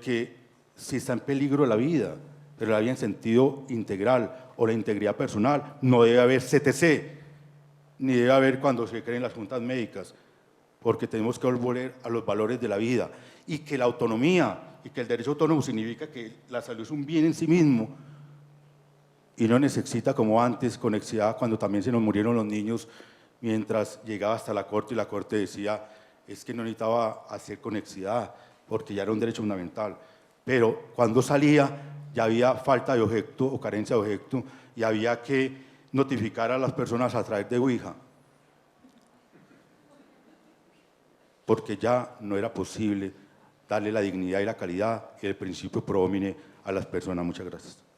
que si está en peligro la vida, pero la vida en sentido integral o la integridad personal, no debe haber CTC, ni debe haber cuando se creen las juntas médicas, porque tenemos que volver a los valores de la vida, y que la autonomía y que el derecho autónomo significa que la salud es un bien en sí mismo y no necesita como antes conexidad, cuando también se nos murieron los niños mientras llegaba hasta la corte y la corte decía es que no necesitaba hacer conexidad porque ya era un derecho fundamental, pero cuando salía ya había falta de objeto o carencia de objeto y había que notificar a las personas a través de Ouija, porque ya no era posible darle la dignidad y la calidad que el principio predomine a las personas. Muchas gracias.